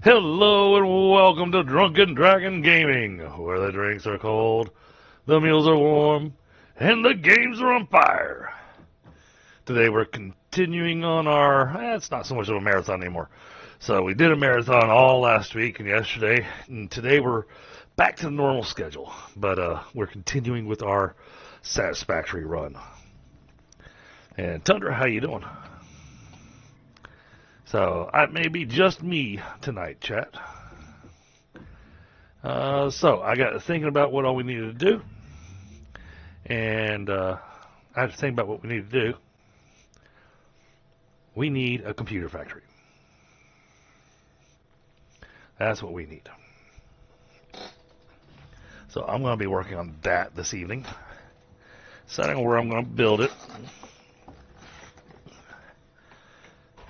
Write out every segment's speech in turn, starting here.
Hello and welcome to Drunken Dragon Gaming, where the drinks are cold, the meals are warm, and the games are on fire. Today we're continuing on our, it's not so much of a marathon anymore. So we did a marathon all last week and yesterday, and today we're back to the normal schedule. But we're continuing with our Satisfactory run. And Tundra, how you doing? So it may be just me tonight, chat. So I got to thinking about what all we needed to do, and I had to think about what we need to do. We need a computer factory. That's what we need. So I'm going to be working on that this evening, deciding where I'm going to build it.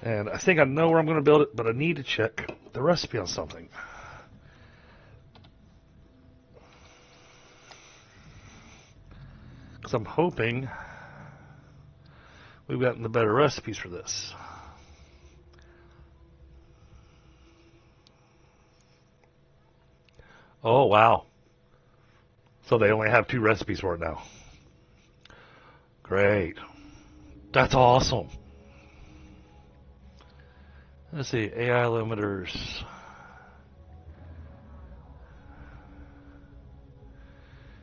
And I think I know where I'm going to build it, but I need to check the recipe on something. Because I'm hoping we've gotten the better recipes for this. Oh, wow. So they only have 2 recipes for it now. Great. That's awesome. Let's see, AI limiters.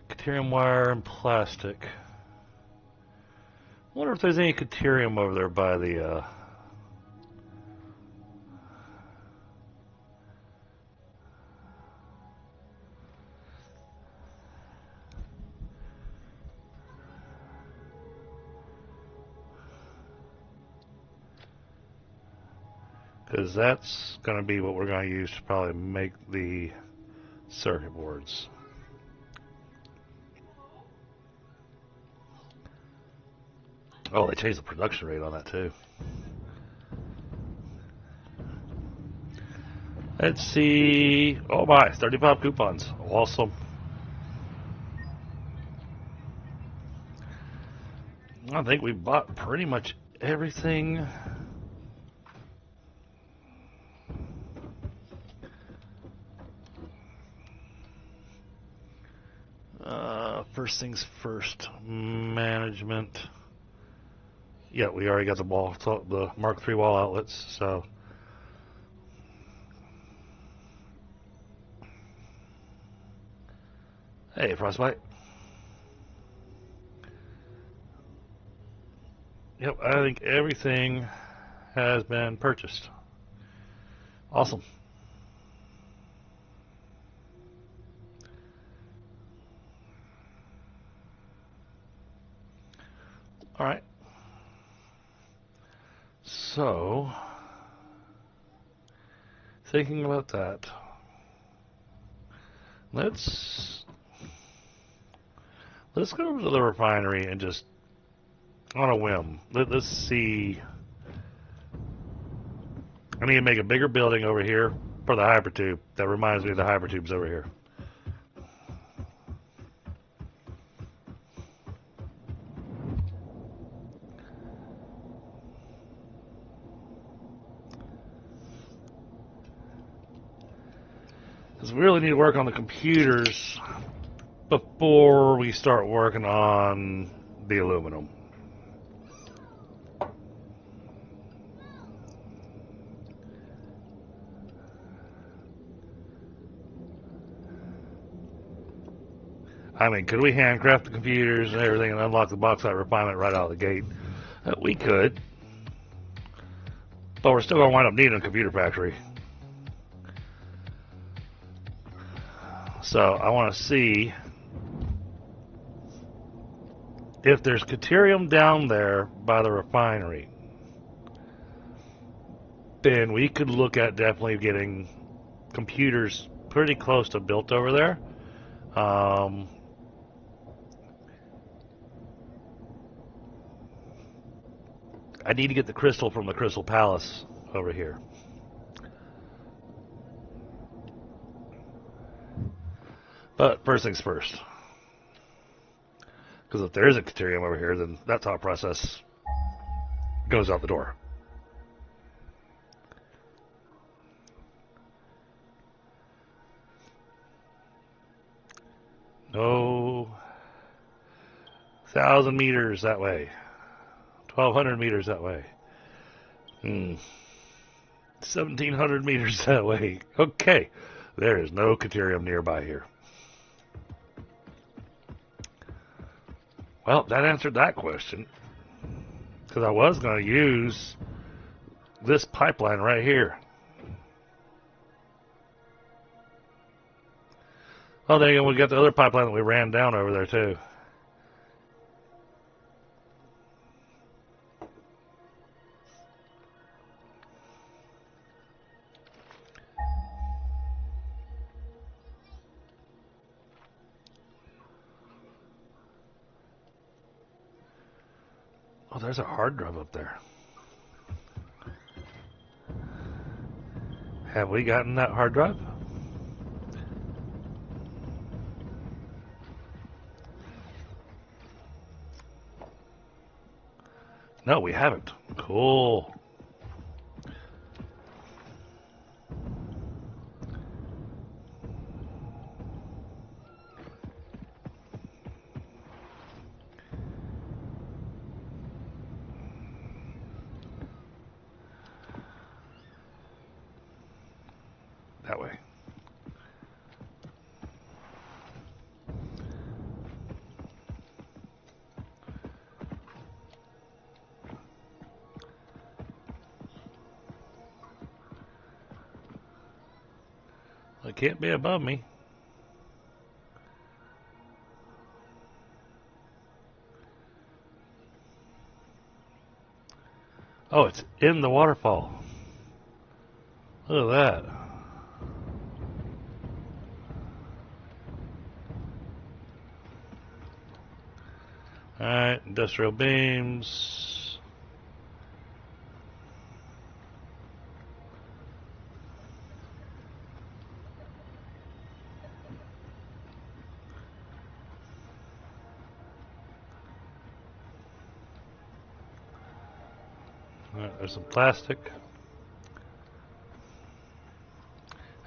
Deuterium wire and plastic. I wonder if there's any deuterium over there by the because that's going to be what we're going to use to probably make the circuit boards. Oh, they changed the production rate on that too. Let's see. Oh my, 35 coupons. Awesome. I think we bought pretty much everything. First things first, management. Yeah, we already got the Mark III wall outlets, so. Hey, Frostbite. Yep, I think everything has been purchased. Awesome. All right. So, thinking about that, let's go over to the refinery and just, on a whim, let's see. I need to make a bigger building over here for the hypertube. That reminds me of the hypertubes over here. Because we really need to work on the computers before we start working on the aluminum. I mean, could we handcraft the computers and everything and unlock the bauxite refinement right out of the gate? We could. But we're still going to wind up needing a computer factory. So I want to see if there's deuterium down there by the refinery. Then we could look at definitely getting computers pretty close to built over there. I need to get the crystal from the Crystal Palace over here. But first things first. Because if there is a deuterium over here, then that thought process goes out the door. Oh, 1,000 meters that way. 1,200 meters that way. 1,700 meters that way. Okay. There is no Caterium nearby here. Well, that answered that question. Because I was going to use this pipeline right here. Oh, there you go. We got the other pipeline that we ran down over there, too. Oh, there's a hard drive up there. Have we gotten that hard drive? No, we haven't. Cool. That way. It can't be above me. Oh, it's in the waterfall. Look at that. Alright, industrial beams. Alright, there's some plastic.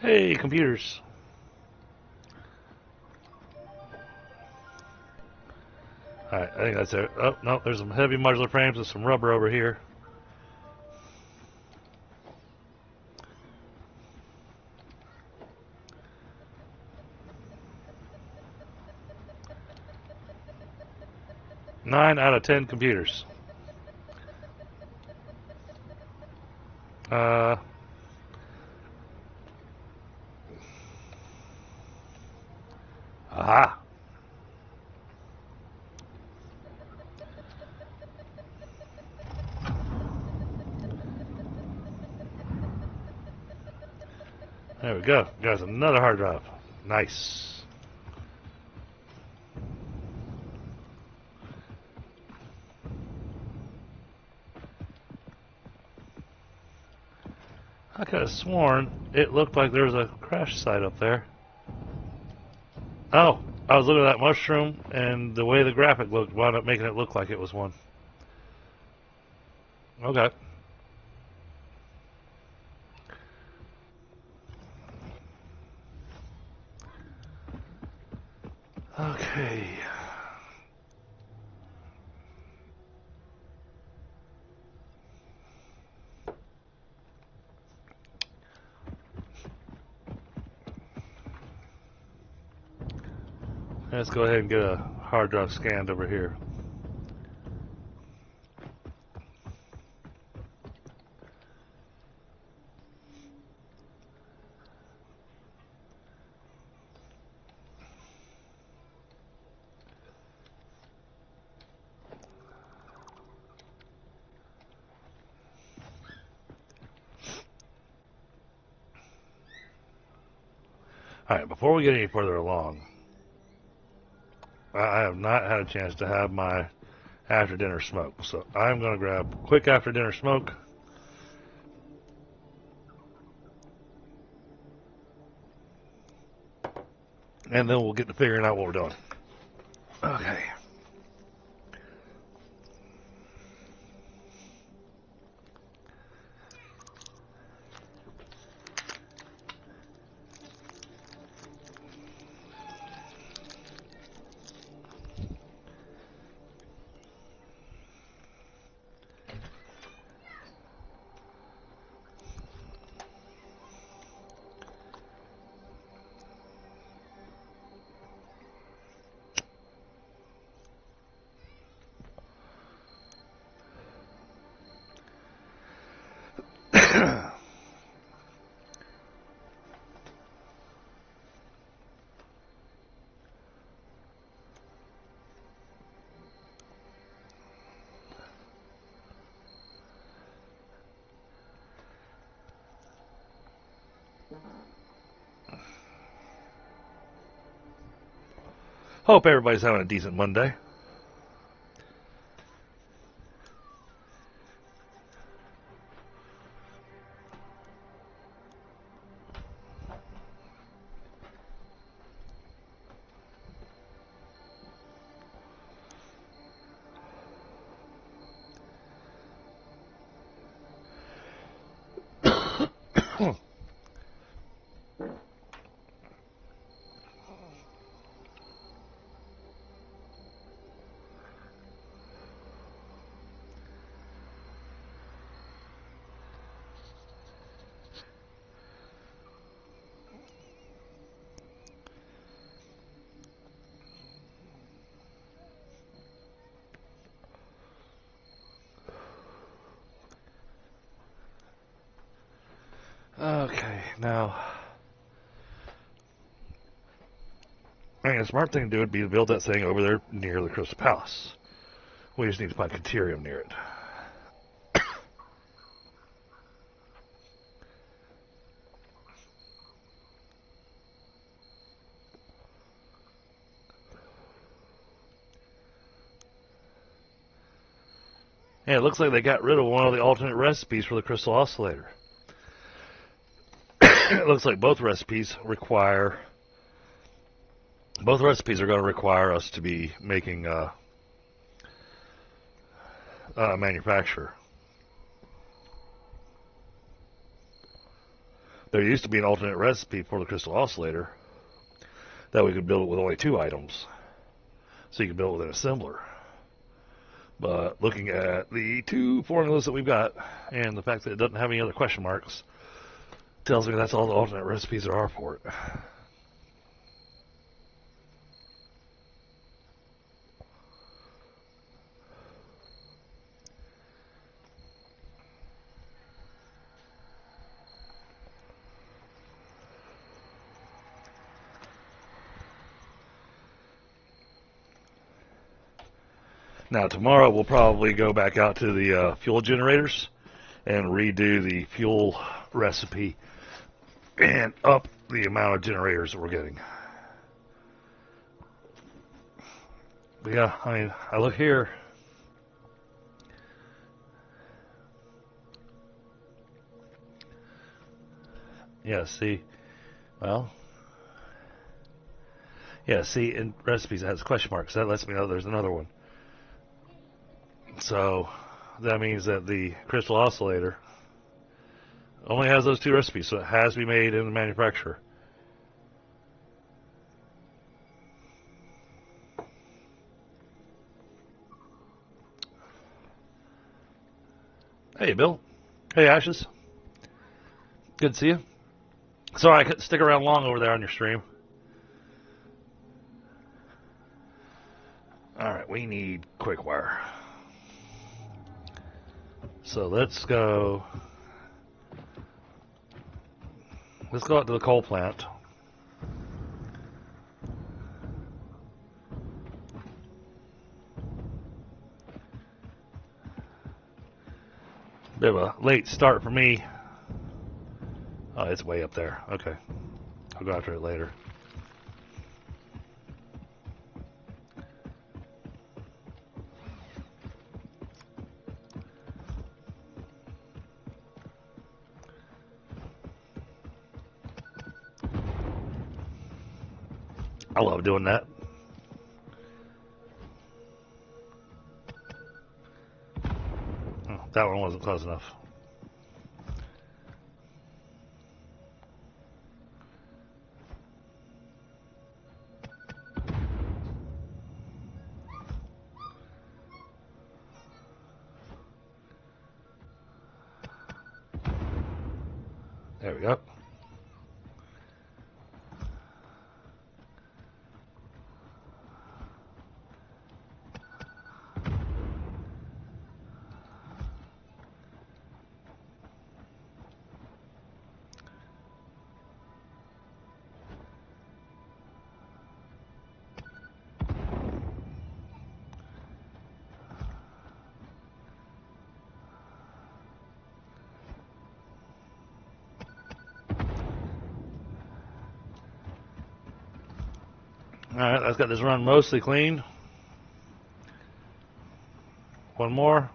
Hey, computers. Alright, I think that's it. Oh, no, there's some heavy modular frames and some rubber over here. Nine out of 10 computers. Aha. There we go. There's another hard drive. Nice. I could have sworn it looked like there was a crash site up there. Oh, I was looking at that mushroom, and the way the graphic looked wound up making it look like it was one. Okay. Okay. Let's go ahead and get a hard drive scanned over here. Alright, before we get any further along, I have not had a chance to have my after dinner smoke. So I'm going to grab a quick after dinner smoke. And then we'll get to figuring out what we're doing. Okay. Hope everybody's having a decent Monday. Okay, now, I mean, a smart thing to do would be to build that thing over there near the Crystal Palace. We just need to find Caterium near it. And it looks like they got rid of one of the alternate recipes for the Crystal Oscillator. It looks like both recipes are going to require us to be making a manufacturer. There used to be an alternate recipe for the Crystal Oscillator that we could build it with only 2 items. So you could build it with an assembler. But looking at the 2 formulas that we've got and the fact that it doesn't have any other question marks tells me that's all the alternate recipes there are for it. Now tomorrow we'll probably go back out to the fuel generators and redo the fuel recipe and up the amount of generators that we're getting. But yeah, I mean, I look here. Yeah, see, well, yeah, see, in recipes it has question marks. That lets me know there's another one. So that means that the Crystal Oscillator only has those 2 recipes, so it has to be made in the manufacturer. Hey, Bill. Hey, Ashes. Good to see you. Sorry I couldn't stick around long over there on your stream. Alright, we need quick wire. So let's go out to the coal plant. Bit of a late start for me. Oh, it's way up there. Okay. I'll go after it later. I love doing that. Oh, that one wasn't close enough. There we go. Alright, that's got this run mostly clean. One more.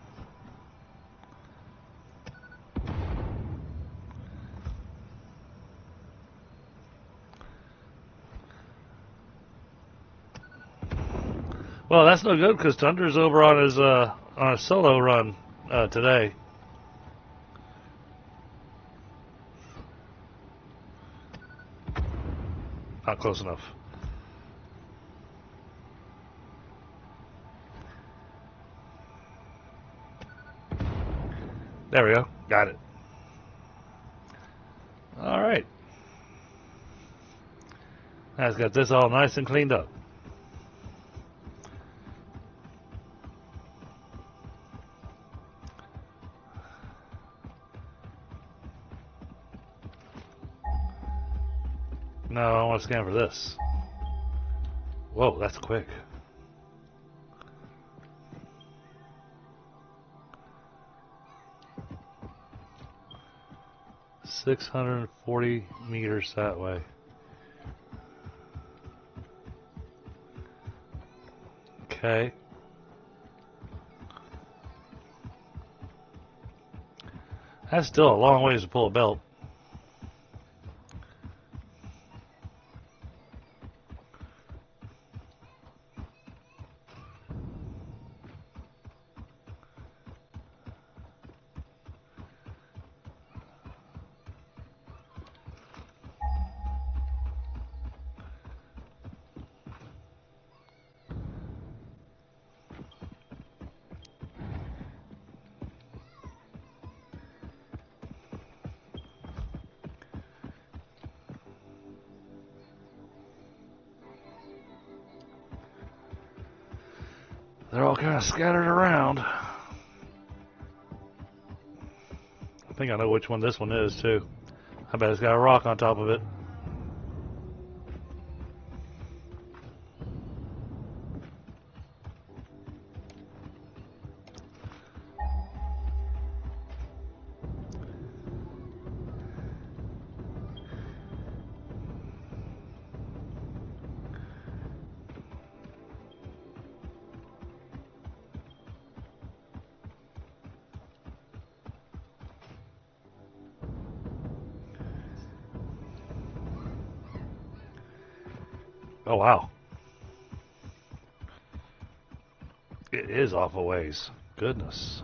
Well, that's no good because Thunder's over on his solo run today. Not close enough. There we go. Got it. All right. That's got this all nice and cleaned up. No, I want to scan for this. Whoa, that's quick. $640 meters that way. Okay. That's still a long ways to pull a belt. They're all kind of scattered around. I think I know which one this one is, too. I bet it's got a rock on top of it. Oh, wow. It is off a ways. Goodness.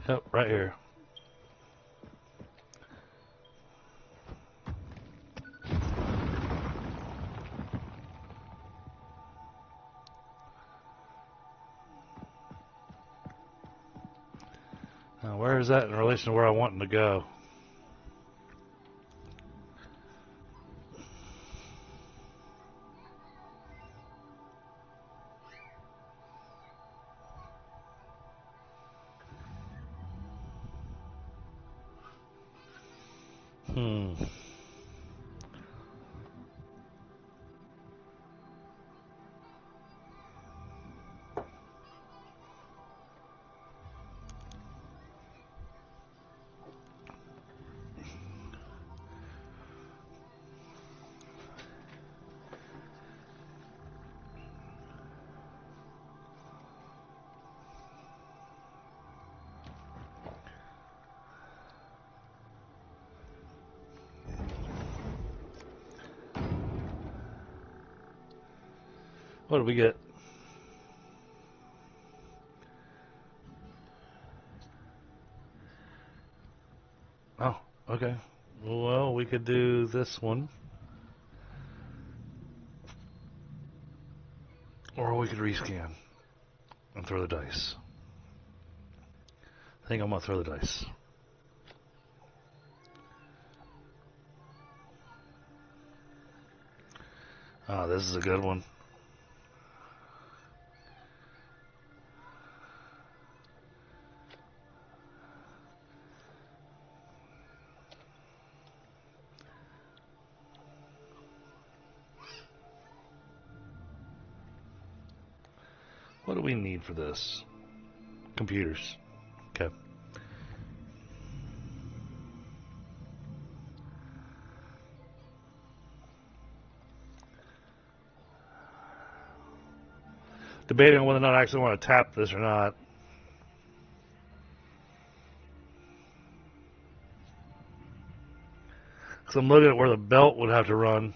Yep, right here. Now, where is that in relation to where I want him to go? What did we get? Oh, okay. Well, we could do this one. Or we could rescan and throw the dice. I think I'm going to throw the dice. Ah, this is a good one. do we need for this? Computers. Okay. Debating on whether or not I actually want to tap this or not. Because I'm looking at where the belt would have to run.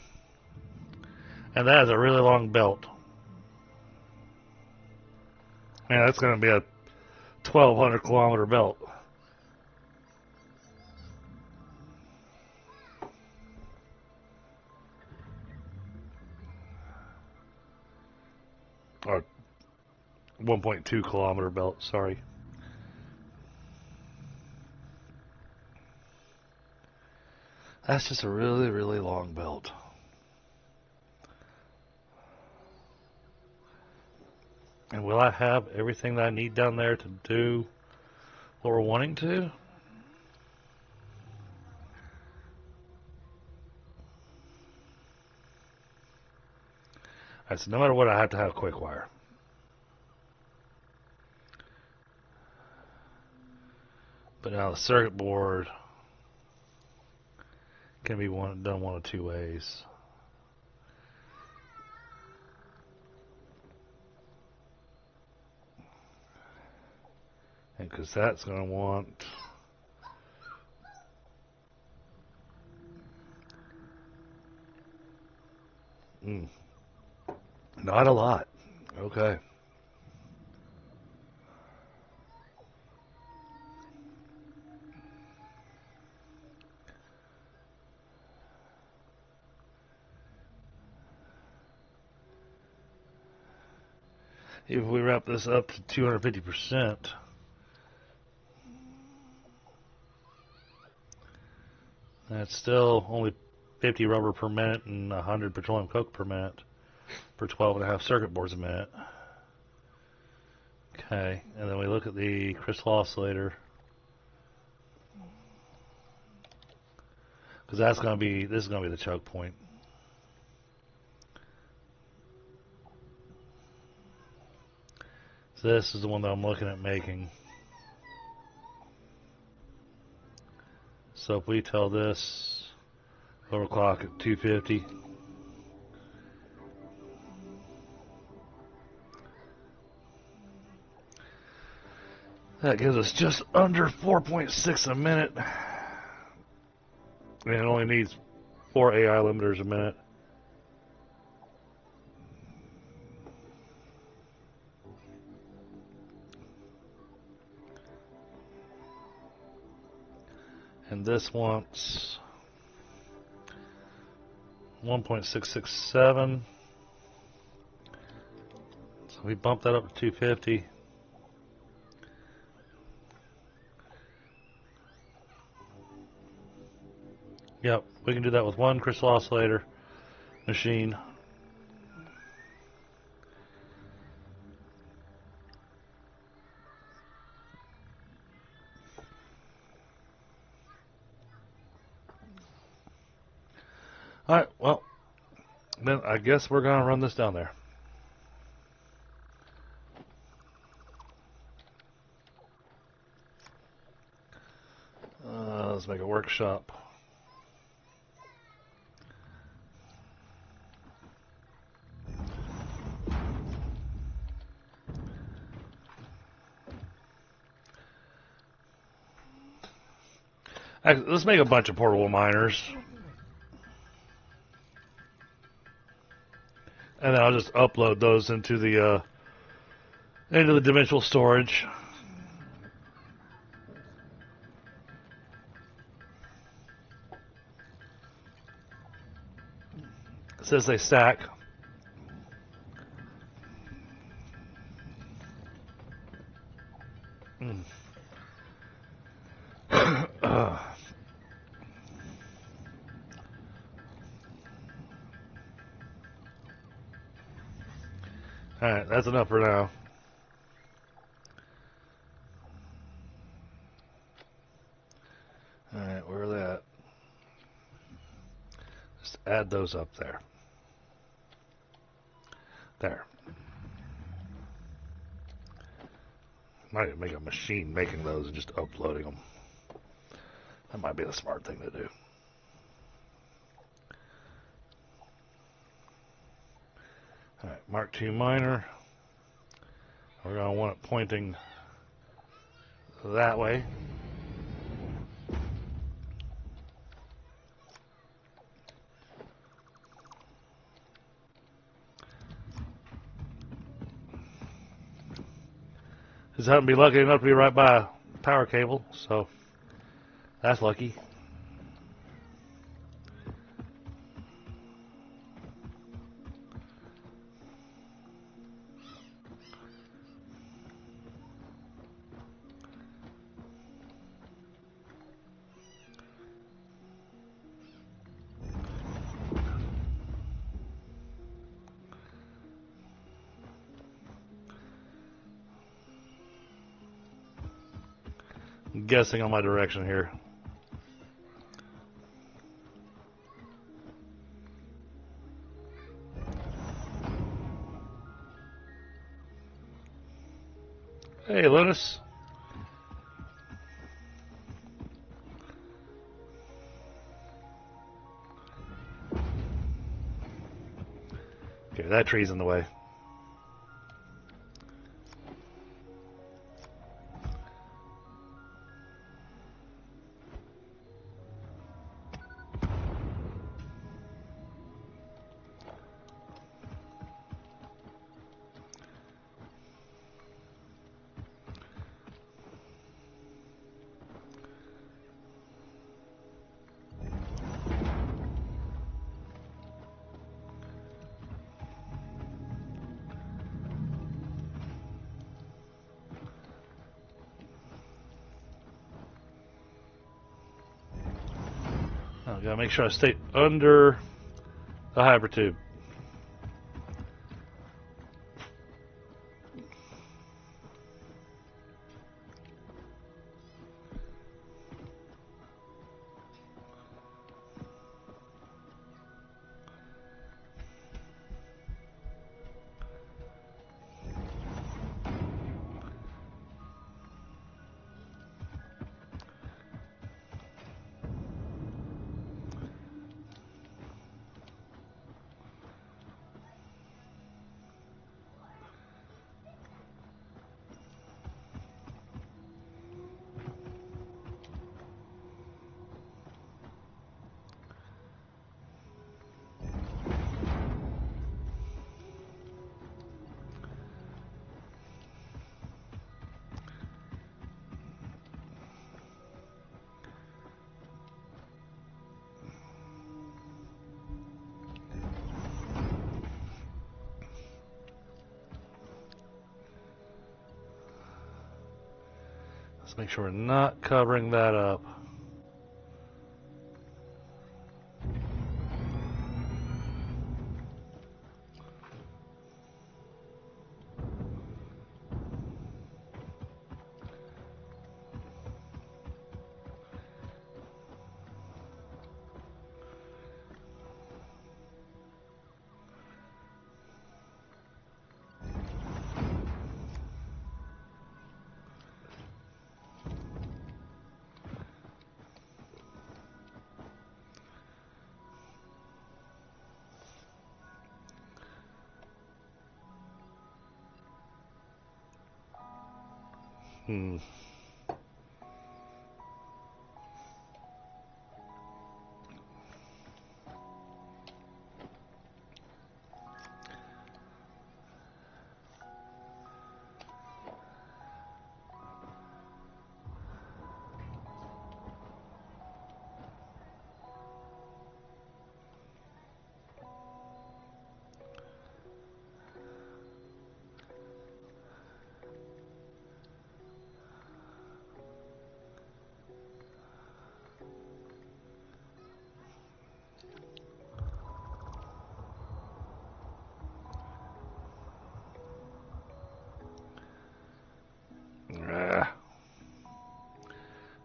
And that is a really long belt. Man, that's going to be a 1,200 kilometer belt. Or 1.2 kilometer belt, sorry. That's just a really, really long belt. And will I have everything that I need down there to do what we're wanting to? Alright, so no matter what, I have to have quick wire. But now the circuit board can be done one of two ways. And because that's going to want not a lot. Okay. If we wrap this up to 250%, that's still only 50 rubber per minute and 100 petroleum coke per minute for 12.5 circuit boards a minute. Okay, and then we look at the crystal oscillator, because this is going to be the choke point. So this is the one that I'm looking at making. So if we tell this overclock at 250, that gives us just under 4.6 a minute. And it only needs 4 AI limiters a minute. And this wants 1.667. So we bump that up to 250. Yep, we can do that with one crystal oscillator machine. Alright, well, then I guess we're going to run this down there. Let's make a workshop. Actually, let's make a bunch of portable miners. And then I'll just upload those into the dimensional storage. It says they stack. Alright, that's enough for now. Alright, where are they at? Just add those up there. There. Might make a machine making those and just uploading them. That might be the smart thing to do. Alright, Mark II miner. We're going to want it pointing that way. Just happen to be lucky enough to be right by a power cable, so that's lucky. I'm guessing on my direction here. Hey, Linus. Okay, that tree's in the way. I gotta make sure I stay under the hybrid tube. Let's make sure we're not covering that up.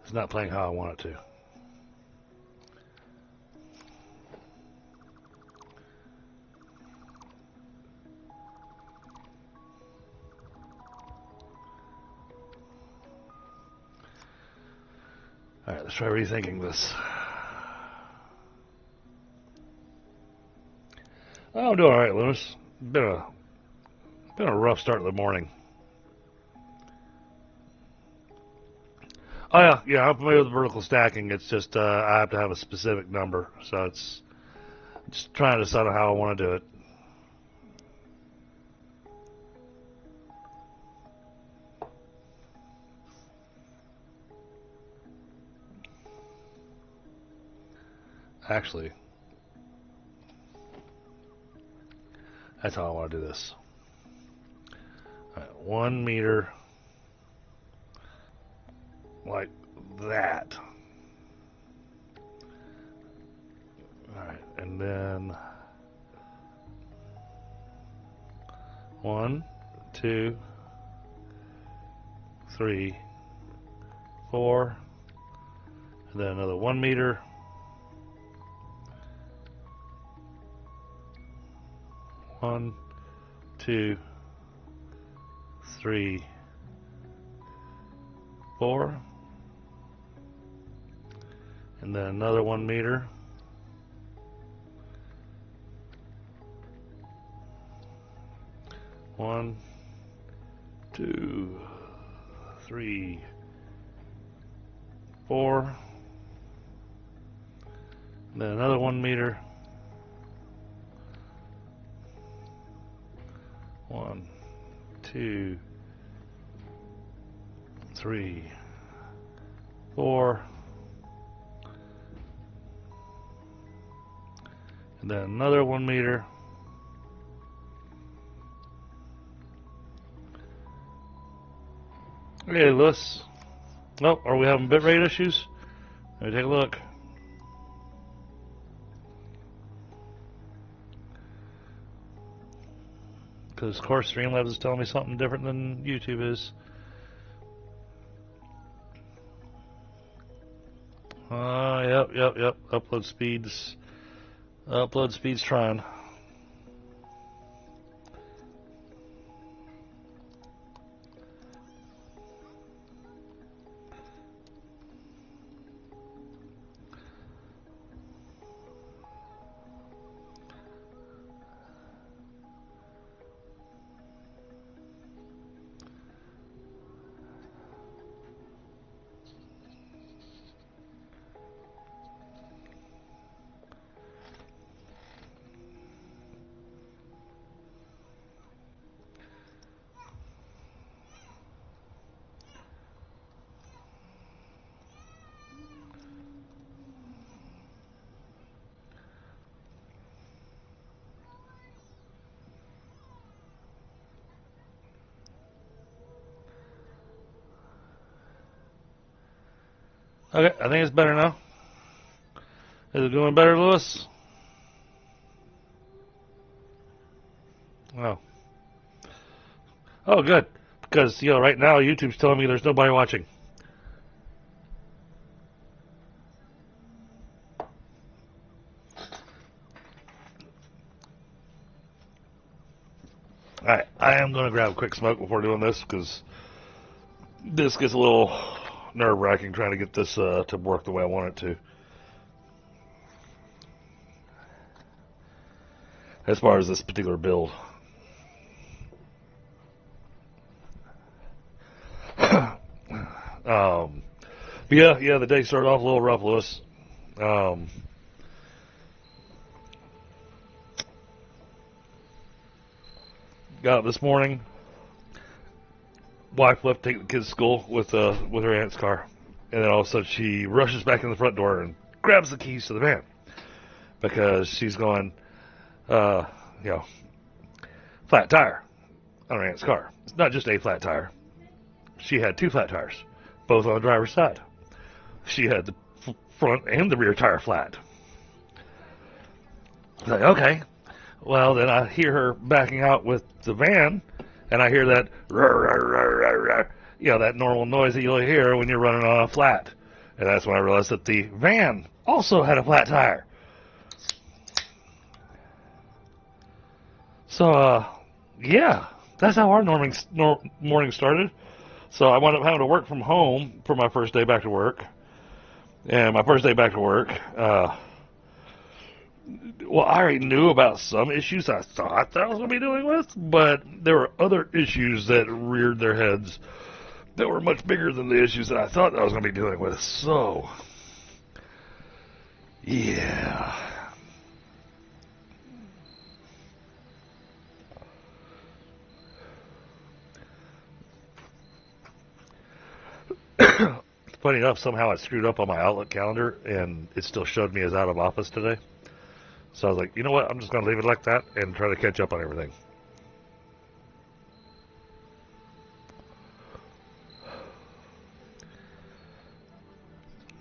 It's not playing how I want it to. Let's try rethinking this. Oh, I'm doing all right, Lewis. Been a rough start of the morning. Oh yeah, I'm familiar with vertical stacking. It's just I have to have a specific number, so it's just trying to decide on how I want to do it. Actually, that's how I want to do this. All right, 1 meter, like that. All right, and then 1, 2, 3, 4, and then another 1 meter. 1, 2, 3, 4, and then another 1 meter. 1, 2, 3, 4, and then another 1 meter. 1, 2, 3, 4, and then another 1 meter. Okay, Lewis. Oh, are we having bitrate issues? Let me take a look. Because, of course, Streamlabs is telling me something different than YouTube is. Yep. Upload speed's trying. Okay, I think it's better now. Is it doing better, Lewis? Oh. Oh, good. Because, right now YouTube's telling me there's nobody watching. Alright, I am going to grab a quick smoke before doing this, because this gets a little nerve-wracking trying to get this to work the way I want it to. As far as this particular build. But yeah, the day started off a little rough, Lewis. Got up this morning. Wife left to take the kids to school with her aunt's car, and then all of a sudden she rushes back in the front door and grabs the keys to the van because she's going, flat tire on her aunt's car. It's not just a flat tire. She had 2 flat tires, both on the driver's side. She had the front and the rear tire flat. I was like, okay. Well, then I hear her backing out with the van, and I hear that, that normal noise that you'll hear when you're running on a flat. And that's when I realized that the van also had a flat tire. So, that's how our morning started. So I wound up having to work from home for my first day back to work. And my first day back to work, well, I already knew about some issues I thought that I was going to be dealing with, but there were other issues that reared their heads that were much bigger than the issues that I thought that I was going to be dealing with. So, yeah. Funny enough, somehow I screwed up on my Outlook calendar, and it still showed me as out of office today. So I was like, you know what? I'm just going to leave it like that and try to catch up on everything.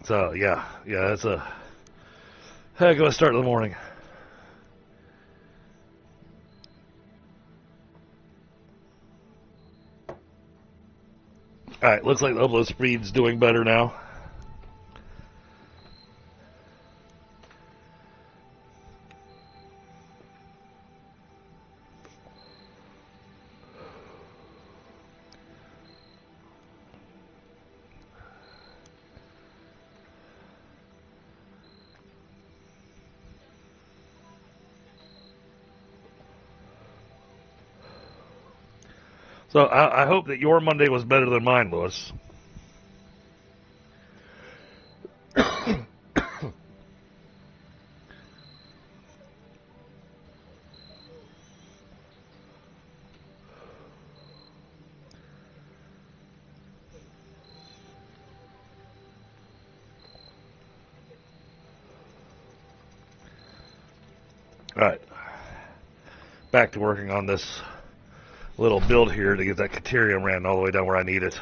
So, yeah, that's a heck of a start of the morning. Alright, looks like the upload speed's doing better now. So I hope that your Monday was better than mine, Lewis. Alright. Back to working on this little build here to get that Caterium ran all the way down where I need it.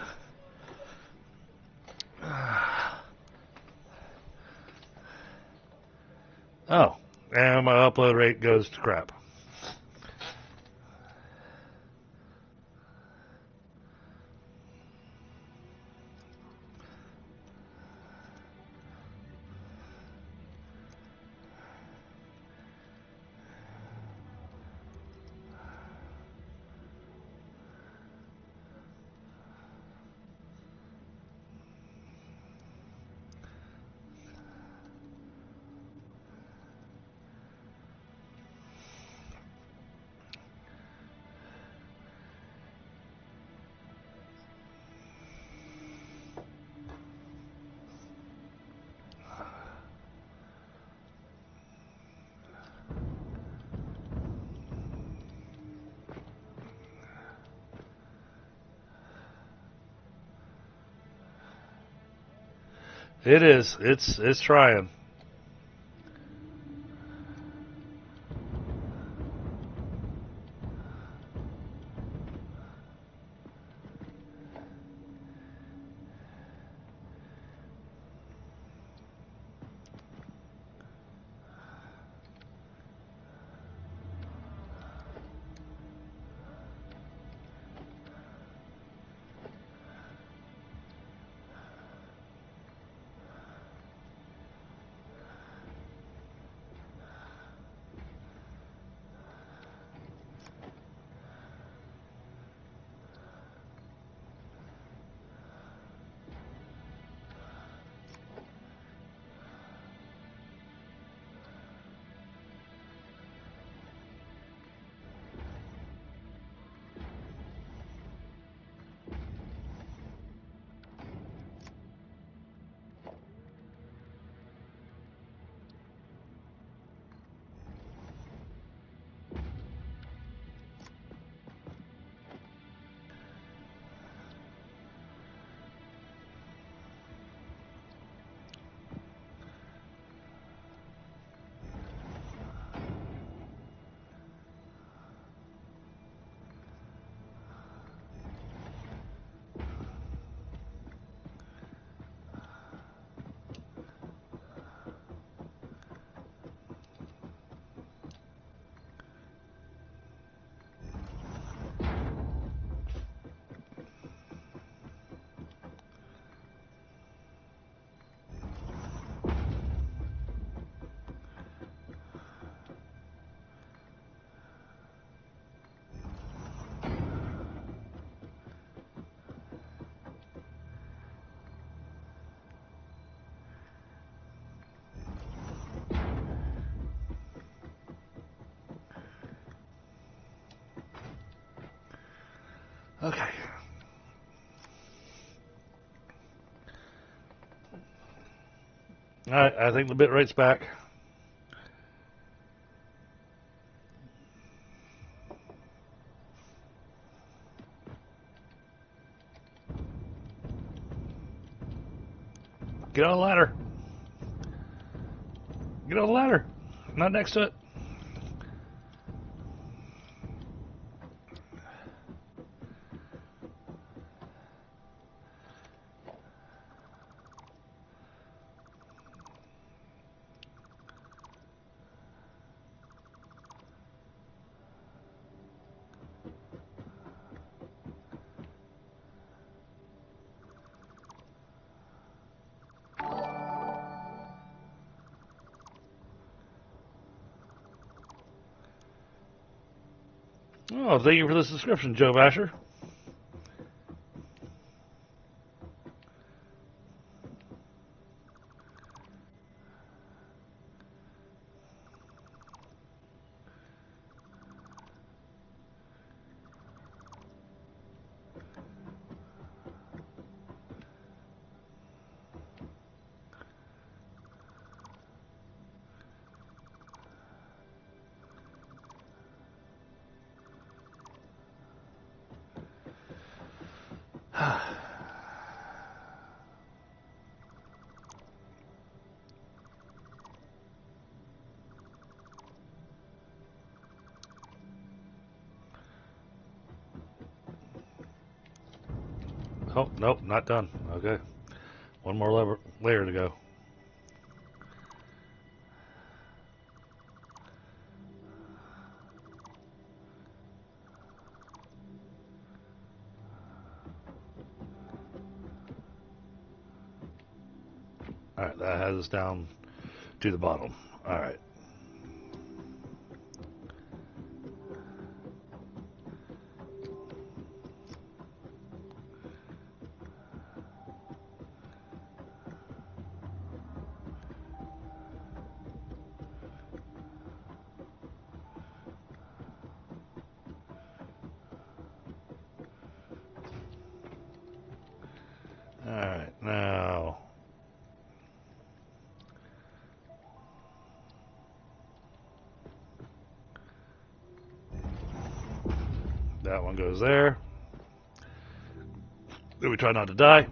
Oh, and my upload rate goes to crap. It is. It's trying. Okay. Alright, I think the bit rate's back. Get on the ladder. Get on the ladder. Not next to it. Oh, thank you for the subscription, Joe Basher. Oh, nope, not done. Okay. One more layer to go. Alright, that has us down to the bottom. Alright. Alright, now that one goes there. Then we try not to die.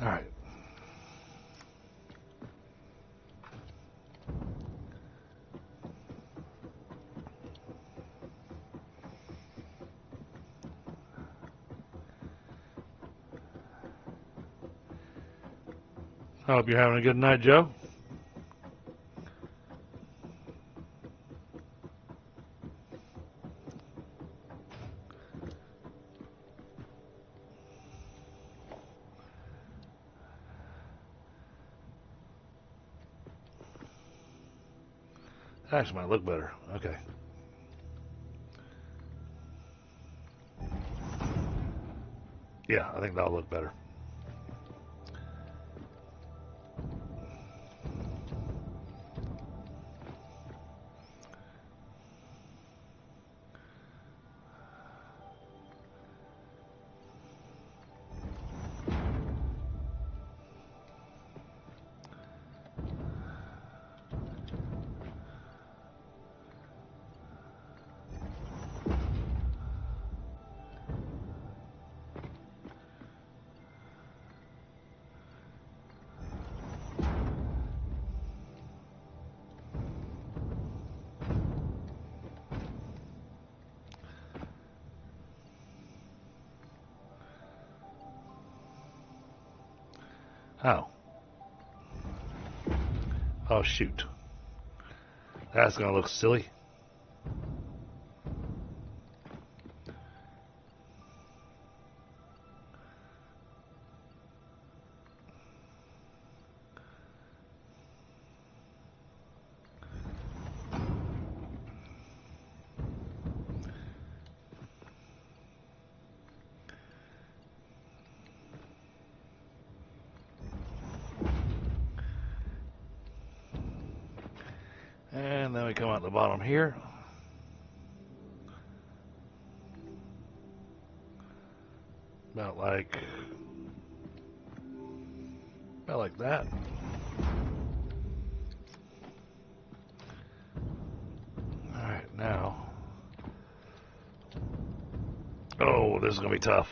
Alright. I hope you're having a good night, Joe. That actually might look better. Okay. Yeah, I think that'll look better. Oh. Oh, shoot. That's gonna look silly. And then we come out the bottom here. About like that. Alright, now. Oh, this is gonna be tough.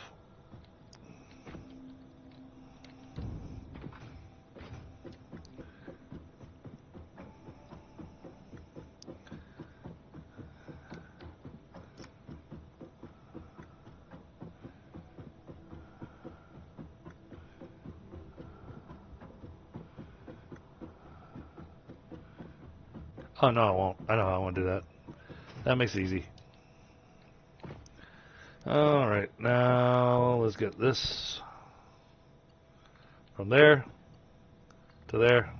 Oh, no, I won't. I know how I want to do that. That makes it easy. Alright, now let's get this from there to there.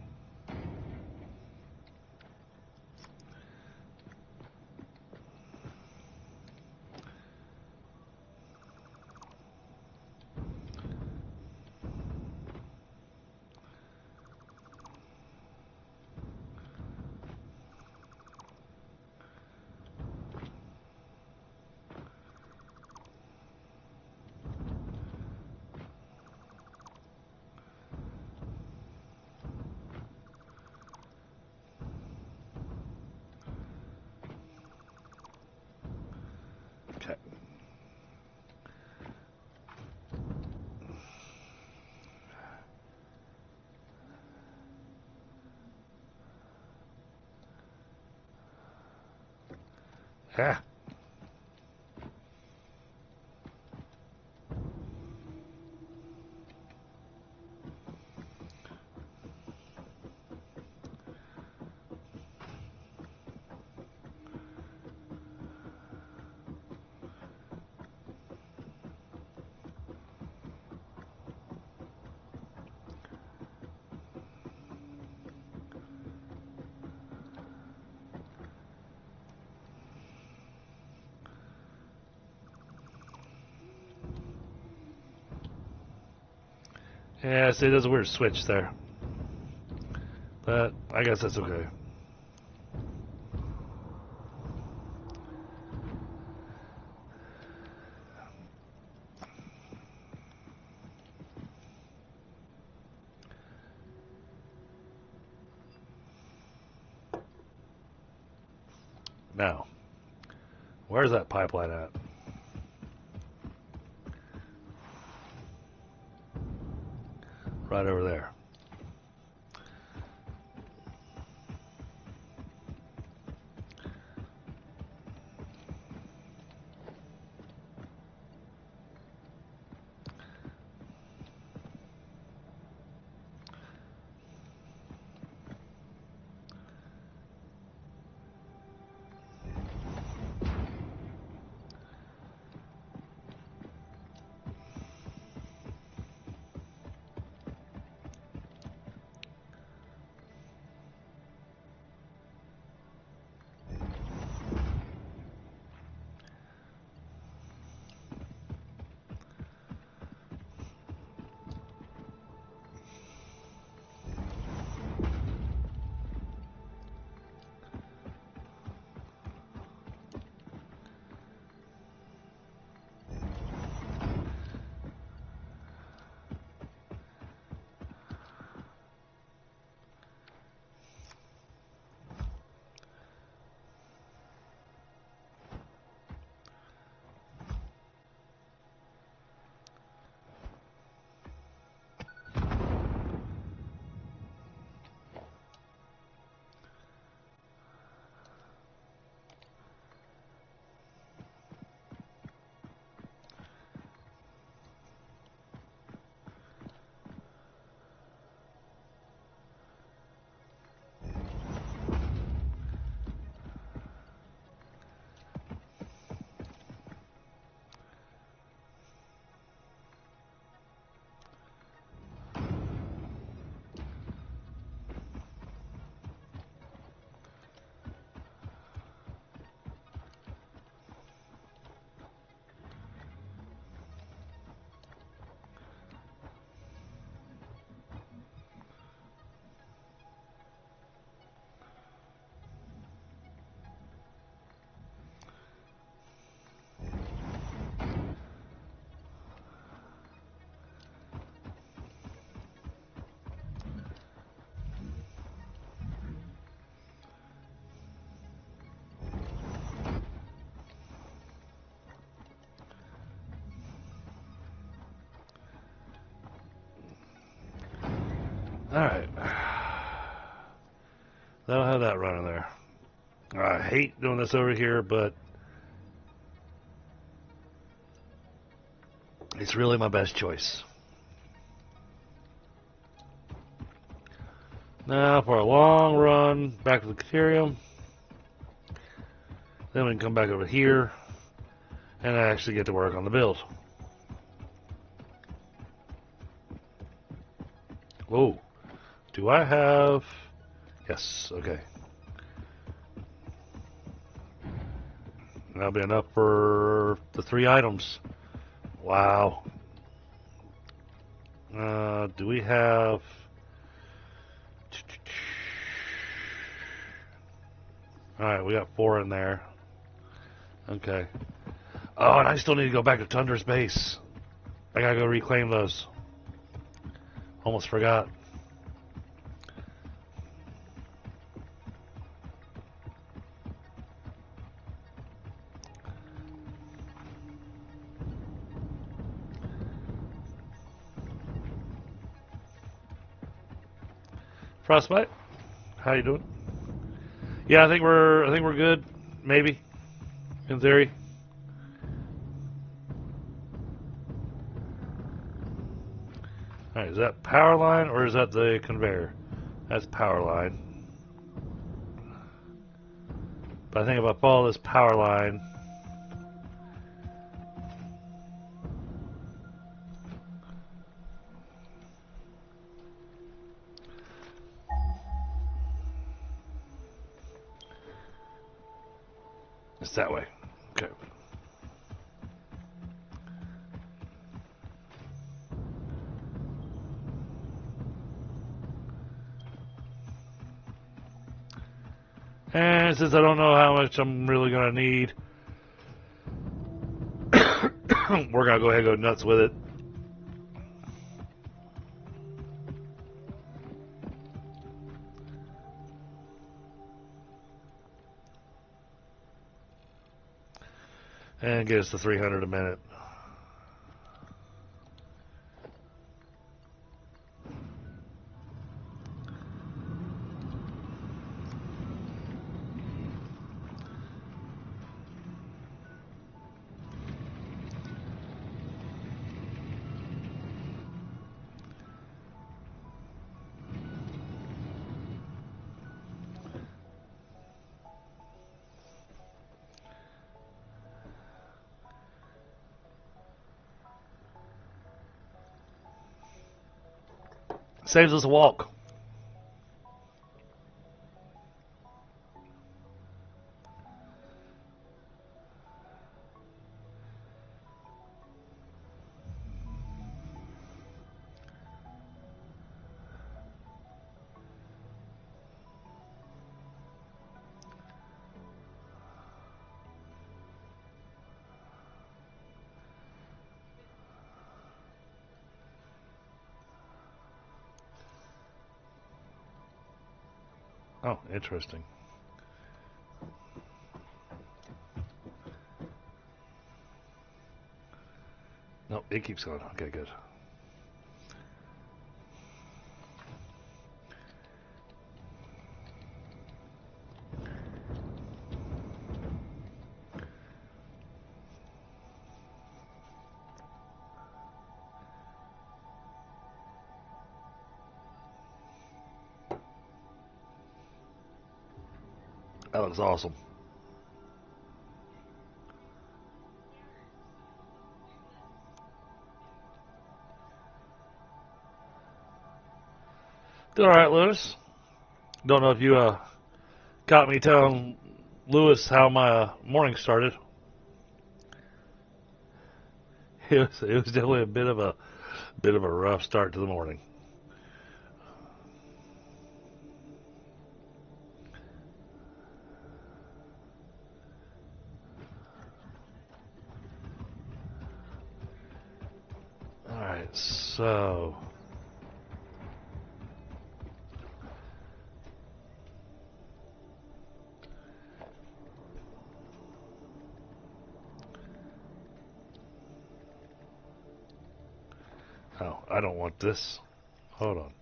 Okay. Ah. Yeah, see, there's a weird switch there. But I guess that's okay. Now, where's that pipeline at? Right over there. Alright. That'll have that running there. I hate doing this over here, but it's really my best choice. Now for a long run back to the Caterium. Then we can come back over here and actually get to work on the build. Whoa. Do I have... Yes, okay. That'll be enough for the 3 items. Wow. Do we have... Alright, we got 4 in there. Okay. Oh, and I still need to go back to Tundra's base. I gotta go reclaim those. Almost forgot. Frostbite, how you doing? Yeah, I think we're good. Maybe, in theory. All right, is that power line or is that the conveyor? That's power line. But I think if I follow this power line, it's that way. Okay. And since I don't know how much I'm really gonna need, we're gonna go ahead and go nuts with it. And get us to 300 a minute. Saves us a walk. Oh, interesting. No, it keeps going. Okay, good. That looks awesome. All right, Lewis. Don't know if you got me telling Lewis how my morning started. It was definitely a bit of a rough start to the morning. All right, so. Oh, I don't want this. Hold on.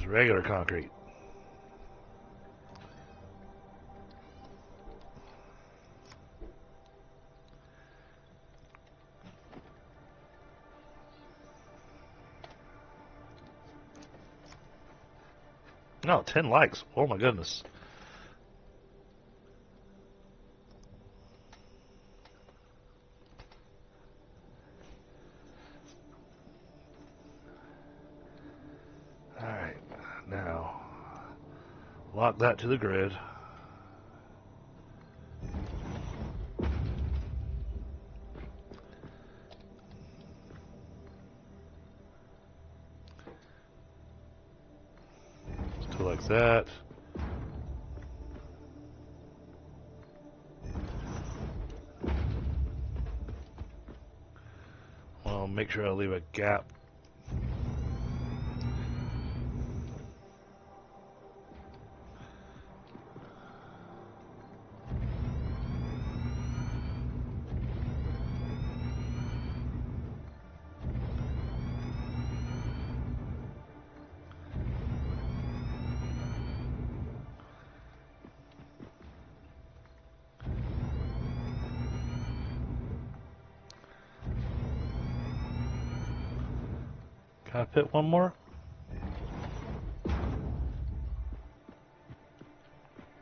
regular concrete. No, 10 likes. Oh my goodness. Alright, now lock that to the grid. Just do like that. Well, make sure I leave a gap. Can I fit one more?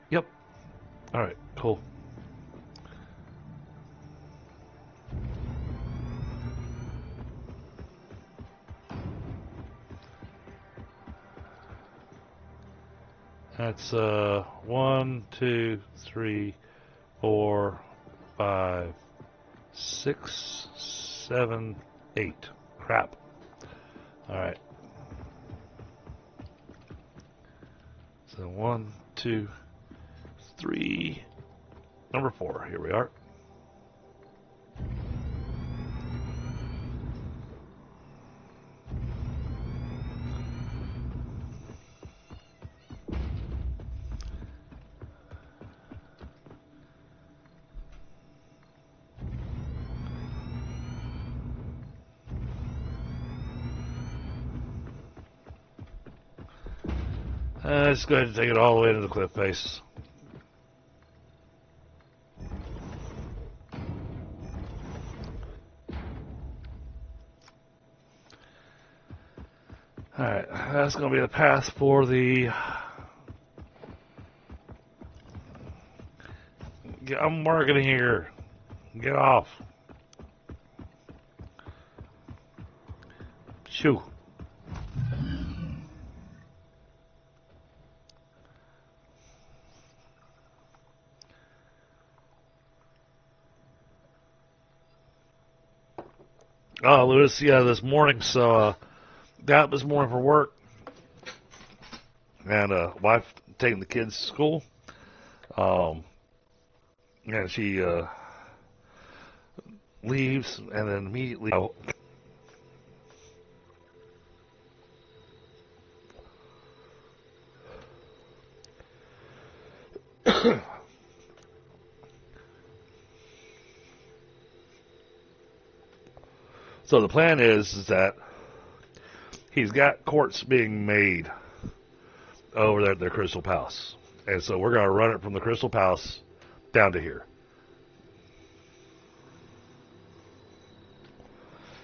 Yep. Alright, cool. That's 1, 2, 3, 4, 5, 6, 7, 8. Crap. Alright. So 1, 2, 3. Number 4. Here we are. Let's go ahead and take it all the way to the cliff face. Alright, that's going to be the path for the... I'm working here. Get off. Shoo. Oh, Lewis, yeah, this morning, so got up this morning for work, and wife taking the kids to school, and she leaves, and then immediately so the plan is that he's got courts being made over there at their Crystal Palace. And so we're going to run it from the Crystal Palace down to here.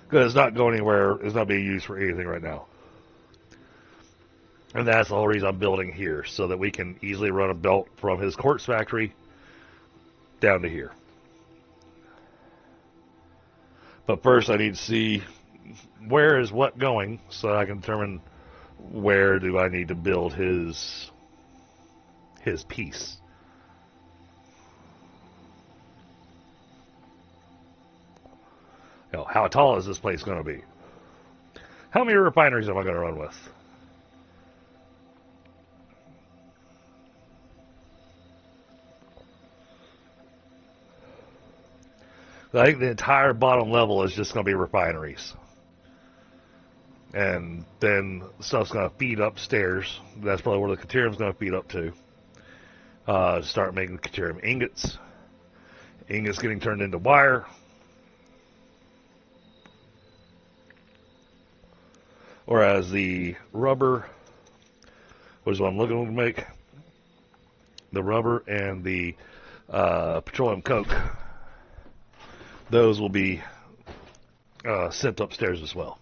Because it's not going anywhere. It's not being used for anything right now. And that's the whole reason I'm building here, so that we can easily run a belt from his quartz factory down to here. But first I need to see where is what going, so I can determine where do I need to build his piece. You know, how tall is this place going to be? How many refineries am I going to run with? I think the entire bottom level is just going to be refineries. And then stuff's going to feed upstairs. That's probably where the Caterium's going to feed up to. Start making Caterium ingots. Ingots getting turned into wire. Whereas the rubber which is what I'm looking to make. The rubber and the petroleum coke, those will be sent upstairs as well.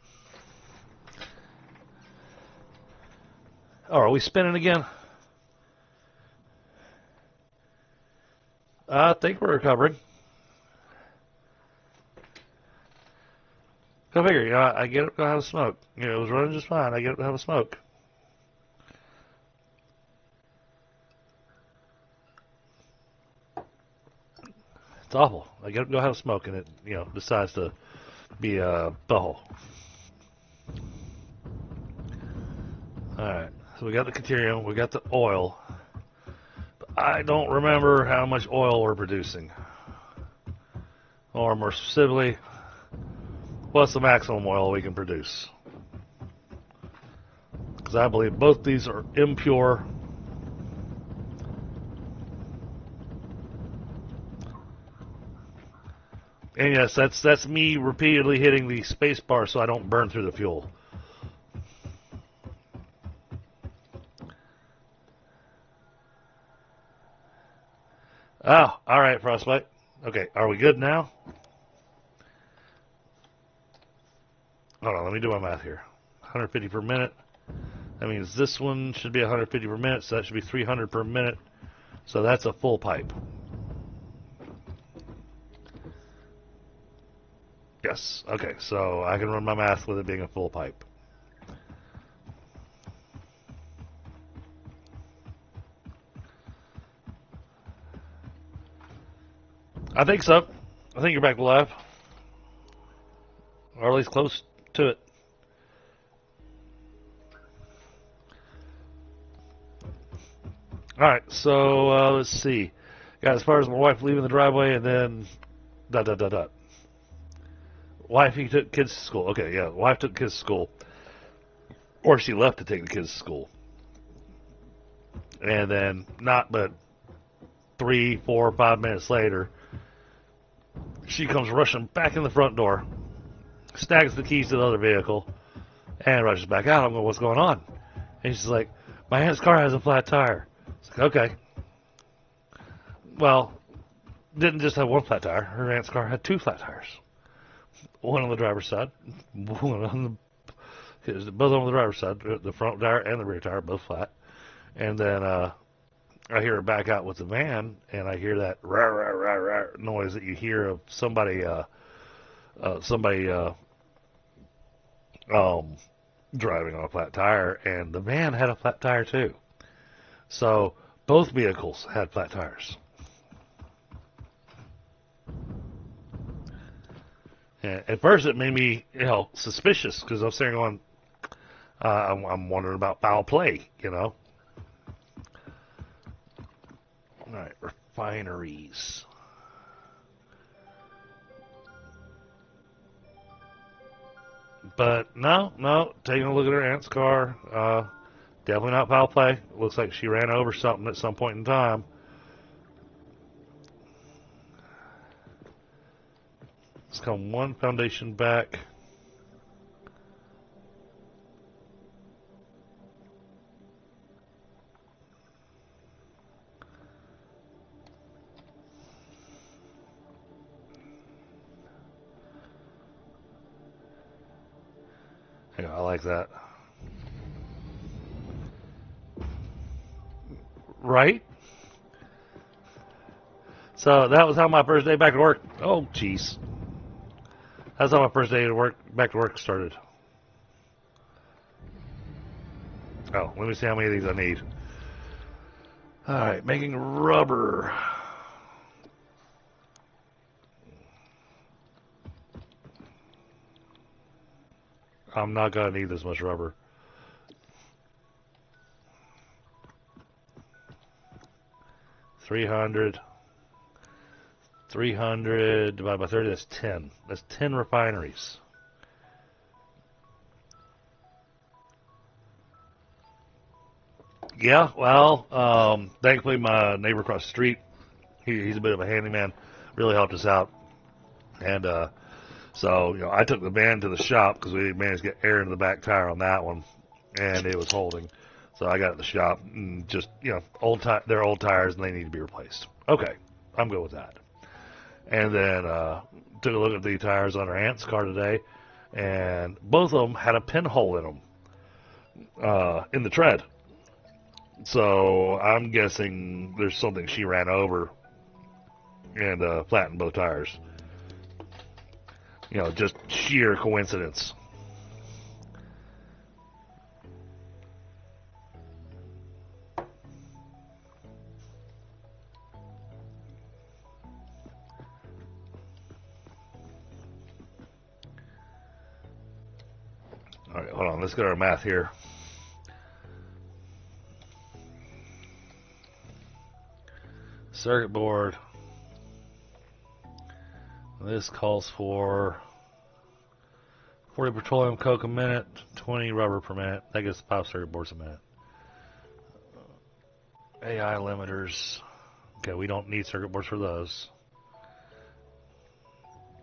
Oh, are we spinning again? I think we're recovering. Go figure. You know, I get it to have a smoke. You know, it was running just fine. I get it to have a smoke. It's awful. I get it to go have a smoke, and it, you know, decides to be a butthole. All right. So we got the deuterium, we got the oil. But I don't remember how much oil we're producing, or more specifically, what's the maximum oil we can produce? Because I believe both these are impure. And yes, that's me repeatedly hitting the space bar so I don't burn through the fuel. Oh, all right, Frostbite. Okay, are we good now? Hold on, let me do my math here. 150 per minute. That means this one should be 150 per minute, so that should be 300 per minute. So that's a full pipe. Yes, okay, so I can run my math with it being a full pipe. I think so. I think you're back live. Or at least close to it. Alright, so let's see. Got as far as my wife leaving the driveway and then dot dot dot dot. Wife, he took kids to school. Okay, yeah, wife took kids to school. Or she left to take the kids to school. And then not but 3, 4, 5 minutes later, she comes rushing back in the front door, snags the keys to the other vehicle, and rushes back out. I'm going, what's going on? And she's like, my aunt's car has a flat tire. It's like, okay. Well, didn't just have one flat tire. Her aunt's car had 2 flat tires. One on the driver's side, one on both on the driver's side, the front tire and the rear tire, both flat. And then I hear her back out with the van, and I hear that rah, rah, rah, rah noise that you hear of somebody driving on a flat tire, and the van had a flat tire too. So both vehicles had flat tires. And at first, it made me, suspicious because I was sitting on. I'm wondering about foul play, All right, refineries. But no, taking a look at her aunt's car, definitely not foul play. Looks like she ran over something at some point in time. Let's come one foundation back. Yeah, I like that. Right? So that was how my first day back to work. Oh, jeez. That's how my first day back to work started. Oh, let me see how many of these I need. Alright, making rubber. I'm not going to need this much rubber. $300 divided by 30, that's 10. That's 10 refineries. Yeah, well, thankfully my neighbor across the street, he's a bit of a handyman, really helped us out. And so, I took the van to the shop because we managed to get air into the back tire on that one, and it was holding. So I got it at the shop, and just, they're old tires and they need to be replaced. Okay, I'm good with that. And then took a look at the tires on our aunt's car today, and both of them had a pinhole in them in the tread. So I'm guessing there's something she ran over and flattened both tires. Just sheer coincidence. All right, hold on. Let's get our math here. Circuit board. This calls for 40 petroleum coke a minute, 20 rubber per minute. That gets 5 circuit boards a minute. AI limiters. Okay, we don't need circuit boards for those.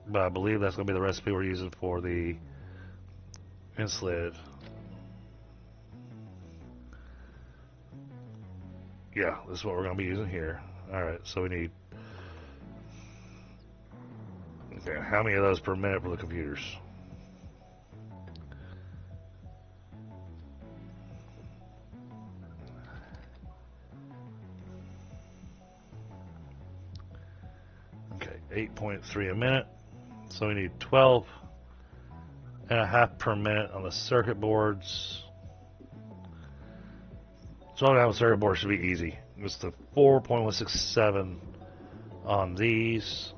But I believe that's going to be the recipe we're using for the insulated. Yeah, this is what we're going to be using here. Alright, so we need... Okay, how many of those per minute for the computers? Okay, 8.3 a minute. So we need 12 and a half per minute on the circuit boards. 12 and a half circuit boards should be easy. It's the 4.167 on these.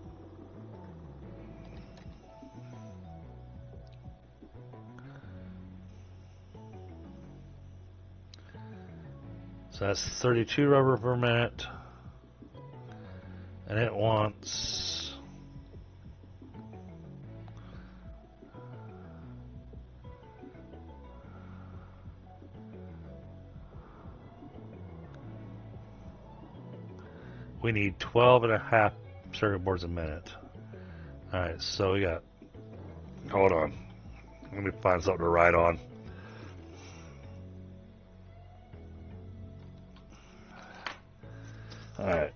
So that's 32 rubber per minute. And it wants... We need 12 and a half circuit boards a minute. Alright, so we got... Hold on. Let me find something to write on. Alright.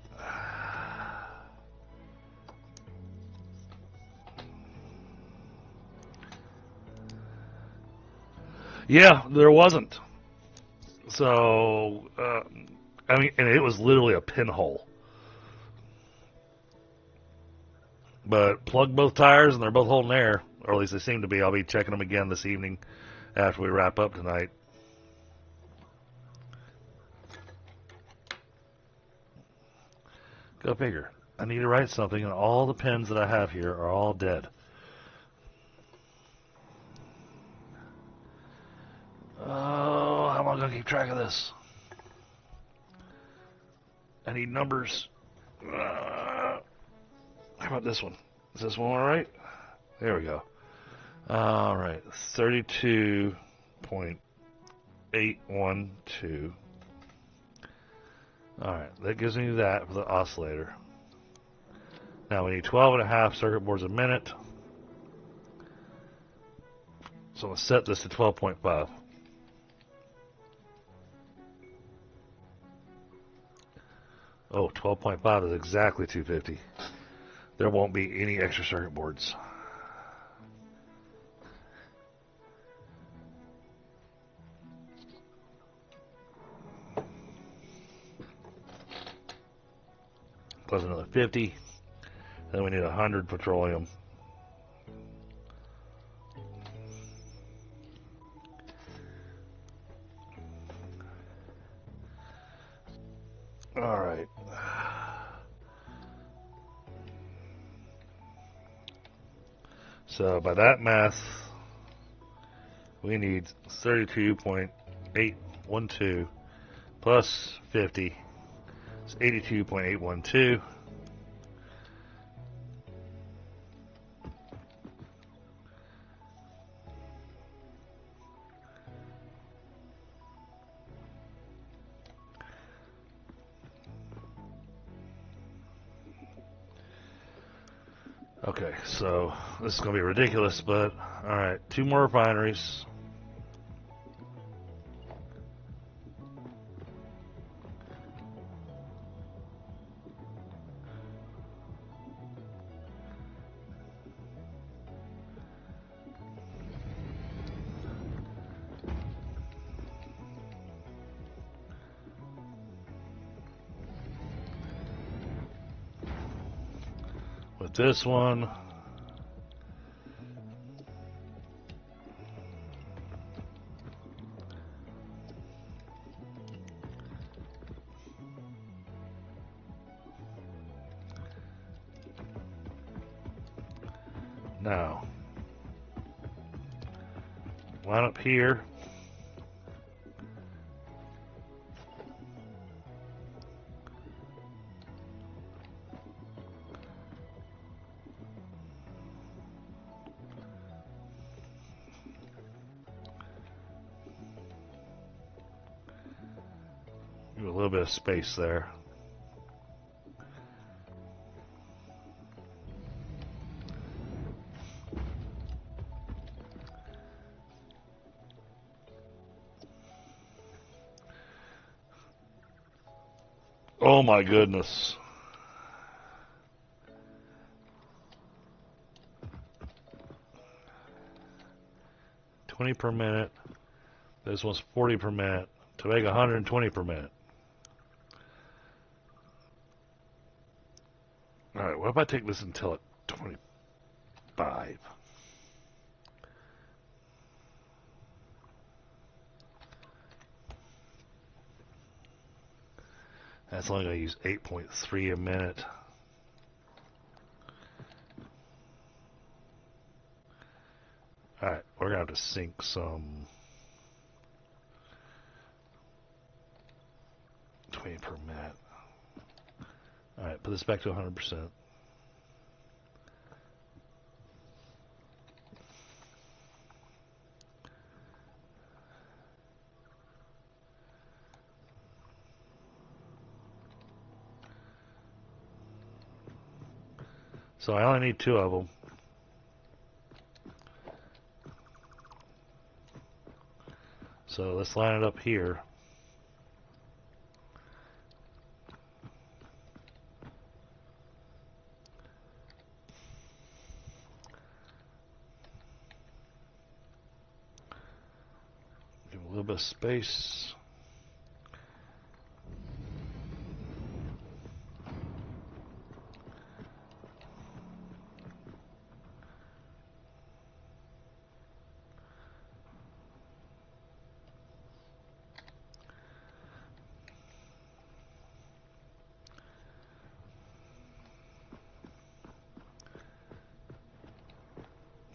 Yeah, there wasn't. So, I mean, and it was literally a pinhole. But plug both tires and they're both holding air, or at least they seem to be. I'll be checking them again this evening after we wrap up tonight. Go figure. I need to write something, and all the pens that I have here are all dead. Oh, how am I going to keep track of this? I need numbers. How about this one? Is this one all right? There we go. All right, 32.812. All right, that gives me that for the oscillator. Now we need 12 and a half circuit boards a minute. So I'm going to set this to 12.5. Oh, 12.5 is exactly 250. There won't be any extra circuit boards. Plus another 50. Then we need 100 petroleum. All right. So by that math, we need 32.812 plus 50. It's 82.812. Okay, so this is going to be ridiculous, but alright, 2 more refineries. this one. Now, line up here. Give a little bit of space there. Oh my goodness. $20 per minute. This one's 40 per minute. To make 120 per minute. Alright, what if I take this until at 25? That's only going to use 8.3 a minute. Alright, we're going to have to sync some 20 per minute. Alright, put this back to 100%. So I only need 2 of them. So let's line it up here. Give a little bit of space.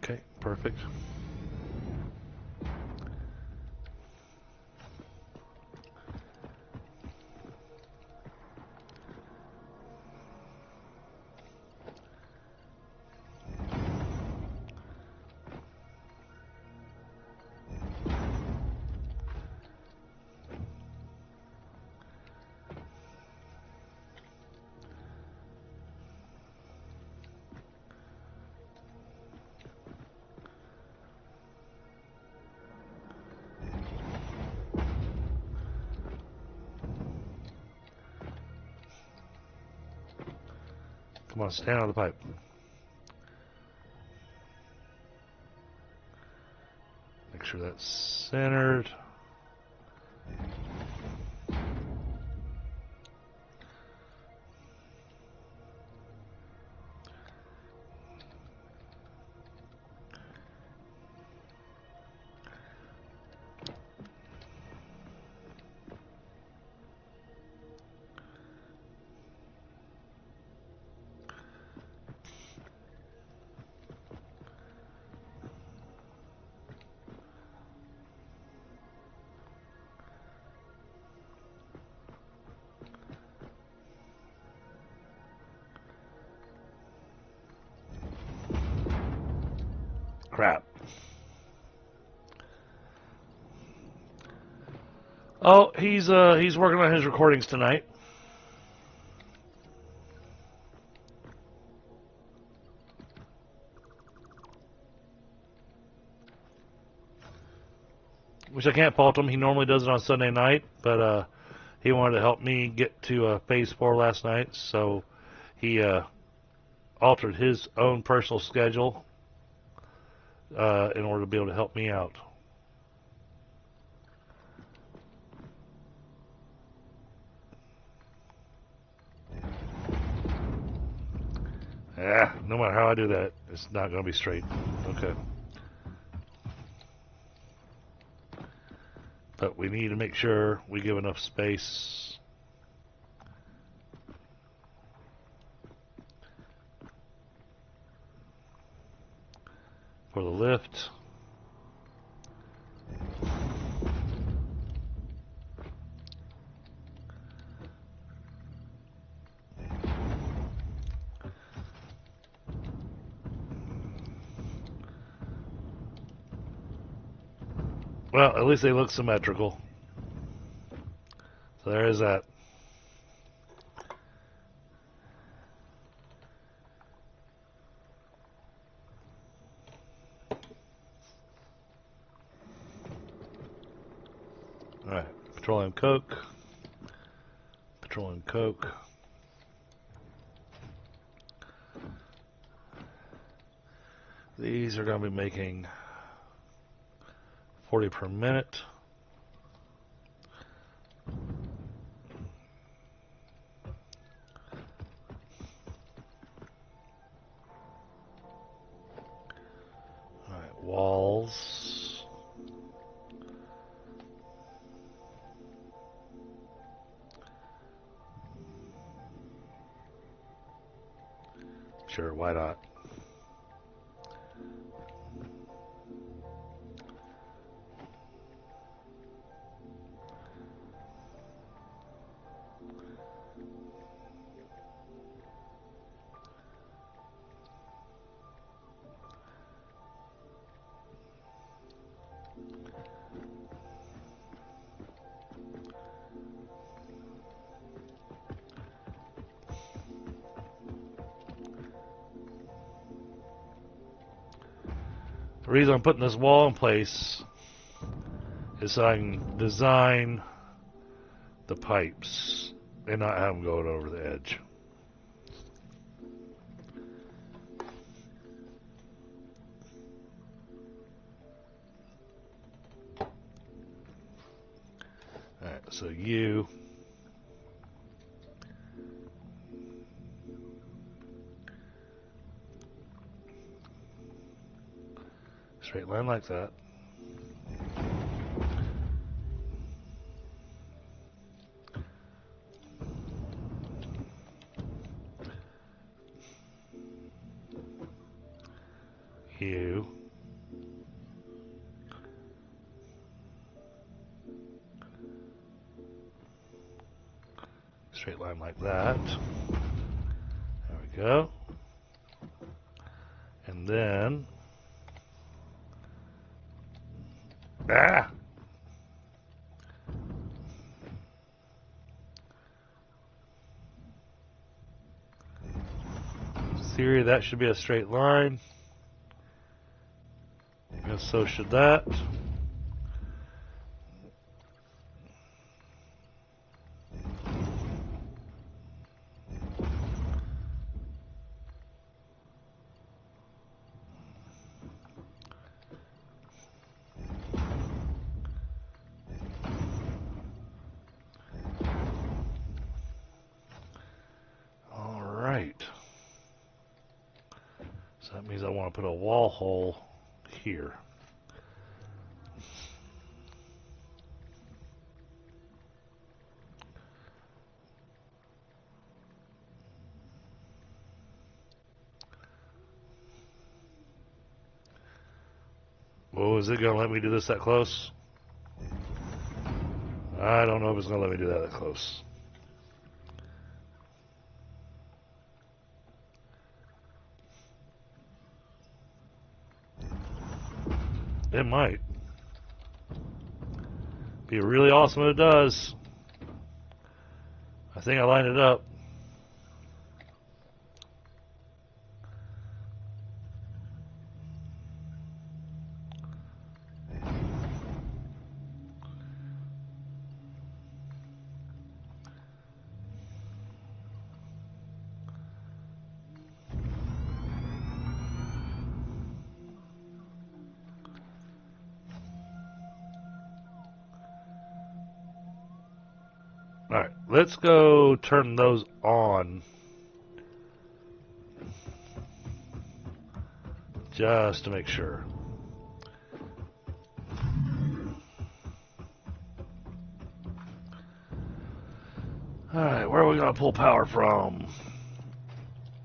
Okay, perfect. Come on, stand on the pipe. Make sure that's centered. Crap. Oh, he's working on his recordings tonight. Which I can't fault him. He normally does it on Sunday night, but he wanted to help me get to Phase 4 last night, so he altered his own personal schedule in order to be able to help me out. Yeah, no matter how I do that, it's not going to be straight. Okay. But we need to make sure we give enough space. For the lift. Well, at least they look symmetrical. So there is that. Alright, petroleum coke. Petroleum coke. These are going to be making 40 per minute. Alright, walls. Sure, why not? The reason I'm putting this wall in place is so I can design the pipes and not have them going over the edge. Alright, so you straight line like that. You straight line like that. There we go. And then theory that should be a straight line. And so should that. Alright. So that means I want to put a wall hole here. Oh, is it going to let me do this that close? I don't know if it's going to let me do that close. It might. Be really awesome if it does. I think I lined it up. Alright, let's go turn those on. just to make sure. Alright, where are we going to pull power from?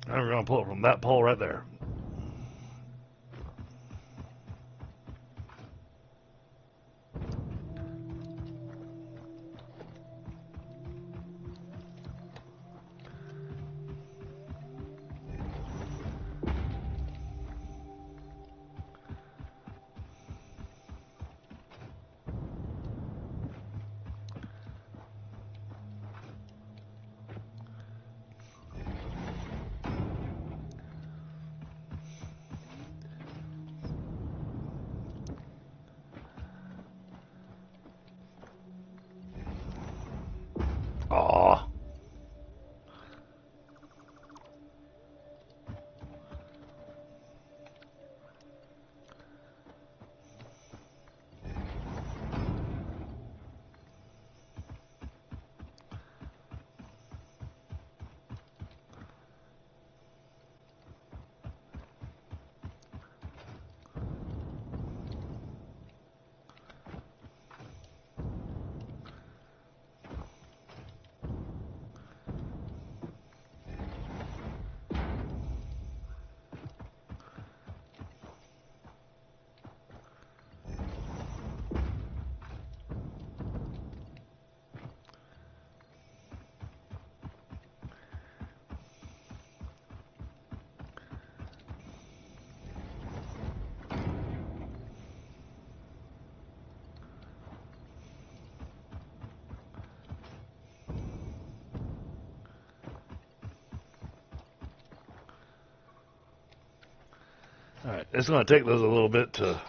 We're going to pull it from that pole right there. Aw. Alright, it's going to take those a little bit to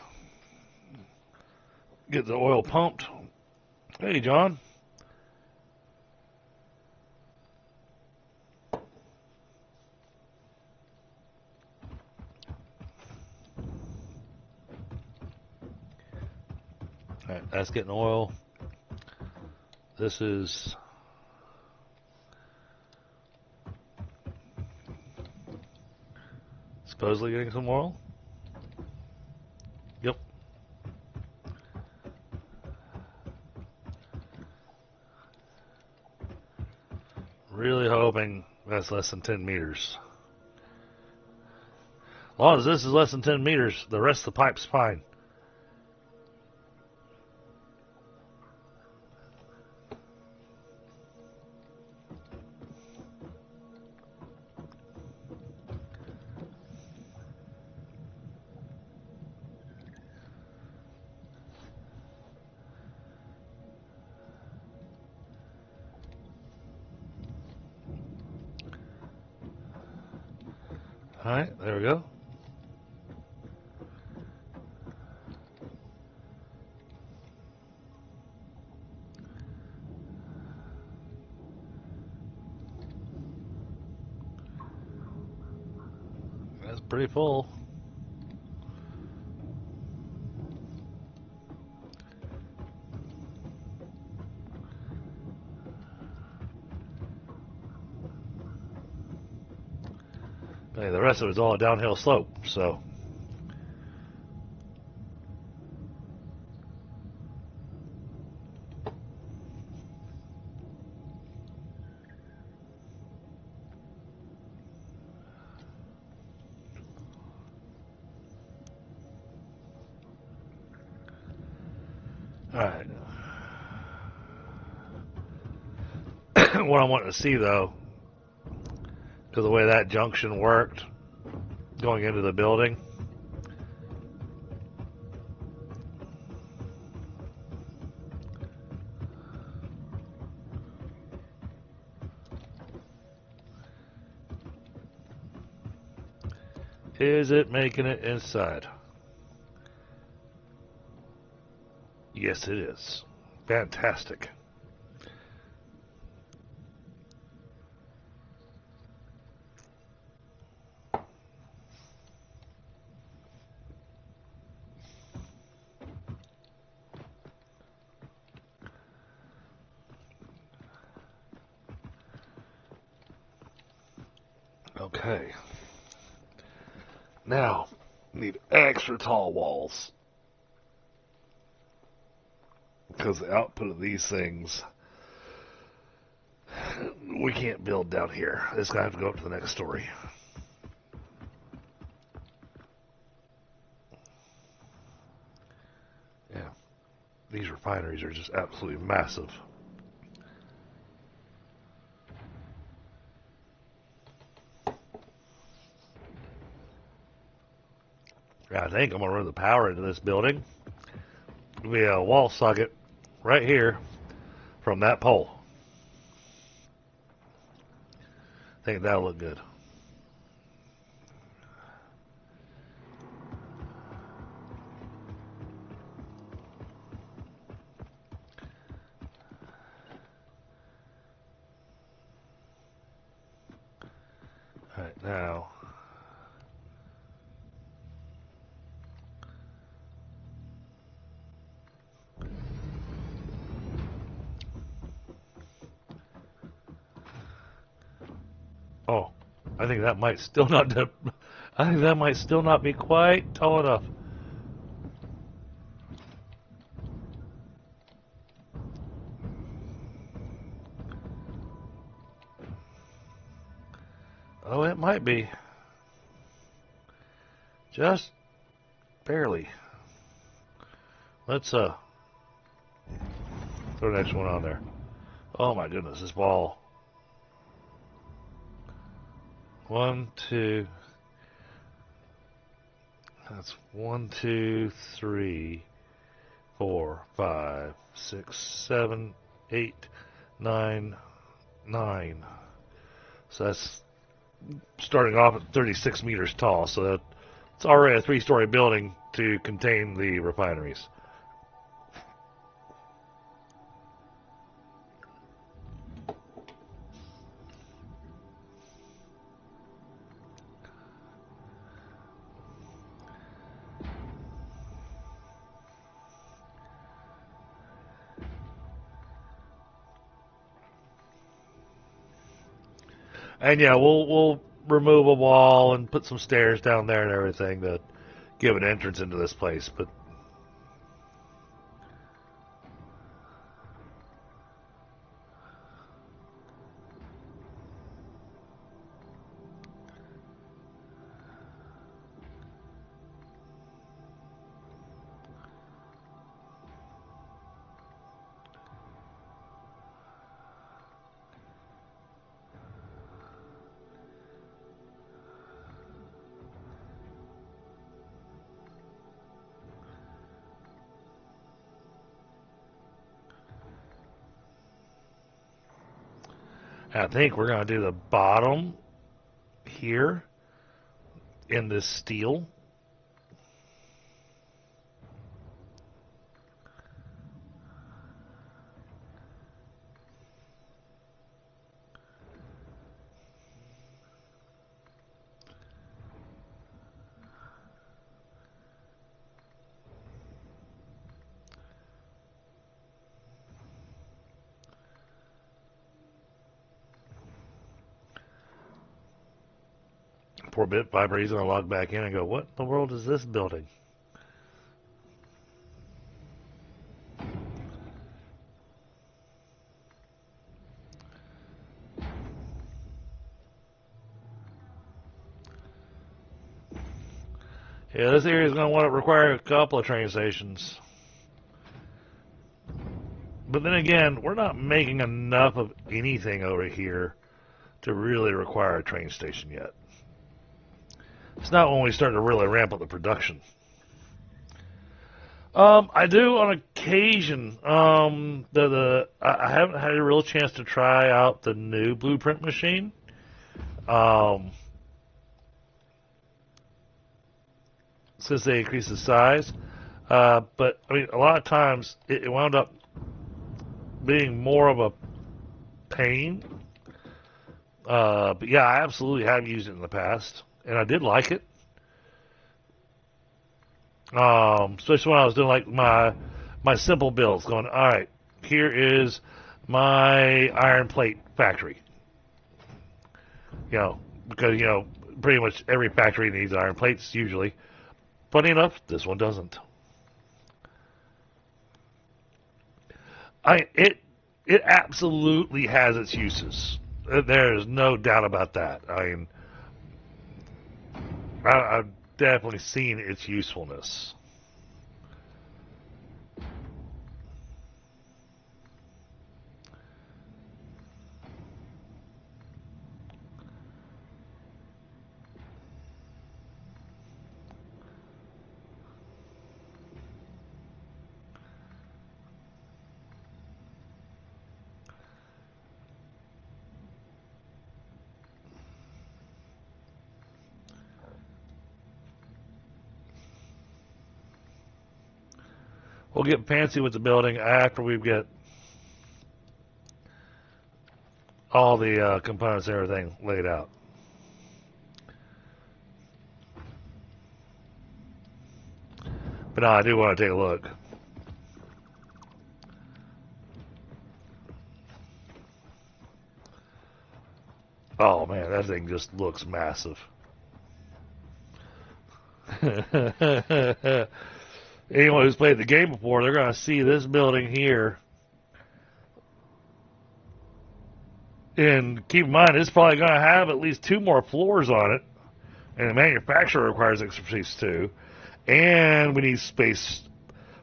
get the oil pumped. Hey, John. Alright, that's getting oil. This is supposedly getting some oil. Yep. Really hoping that's less than 10 meters. As long as this is less than 10 meters, the rest of the pipe's fine. Alright, there we go. That's pretty full. Hey, the rest of it's all a downhill slope, so. Alright. What I want to see, though, because the way that junction worked going into the building, is it making it inside? Yes, it is. Fantastic. Okay. Now, Need extra tall walls. Because the output of these things, we can't build down here. It's going to have to go up to the next story. Yeah. These refineries are just absolutely massive. I think I'm going to run the power into this building. It'll be a wall socket right here from that pole. I think that'll look good. All right, now. Oh, I think that might still not. I think that might still not be quite tall enough. Oh, it might be. Just barely. Let's throw the next one on there. Oh my goodness, this wall. 1, 2. That's 1, 2, 3, 4, 5, 6, 7, 8, 9, 9. So that's starting off at 36 meters tall. So that's already a 3-story building to contain the refineries. And yeah, we'll remove a wall and put some stairs down there and everything to give an entrance into this place. But I think we're going to do the bottom here in this steel. Poor bit Viper, he's going to log back in and go, what in the world is this building? Yeah, this area is going to require a couple of train stations. But then again, we're not making enough of anything over here to really require a train station yet. It's not when we start to really ramp up the production. I do on occasion. I haven't had a real chance to try out the new blueprint machine. Since they increased the size. But I mean, a lot of times it wound up being more of a pain. But yeah, I absolutely have used it in the past, and I did like it. Especially when I was doing like my simple builds, going, all right, here is my iron plate factory. Because pretty much every factory needs iron plates usually. Funny enough, this one doesn't. It absolutely has its uses. There is no doubt about that. I mean, I've definitely seen its usefulness. We'll get fancy with the building after we get all the components and everything laid out. But no, I do want to take a look. Oh man, that thing just looks massive. Anyone who's played the game before, they're going to see this building here. And keep in mind, it's probably going to have at least 2 more floors on it. And the manufacturer requires extra space too. And we need space.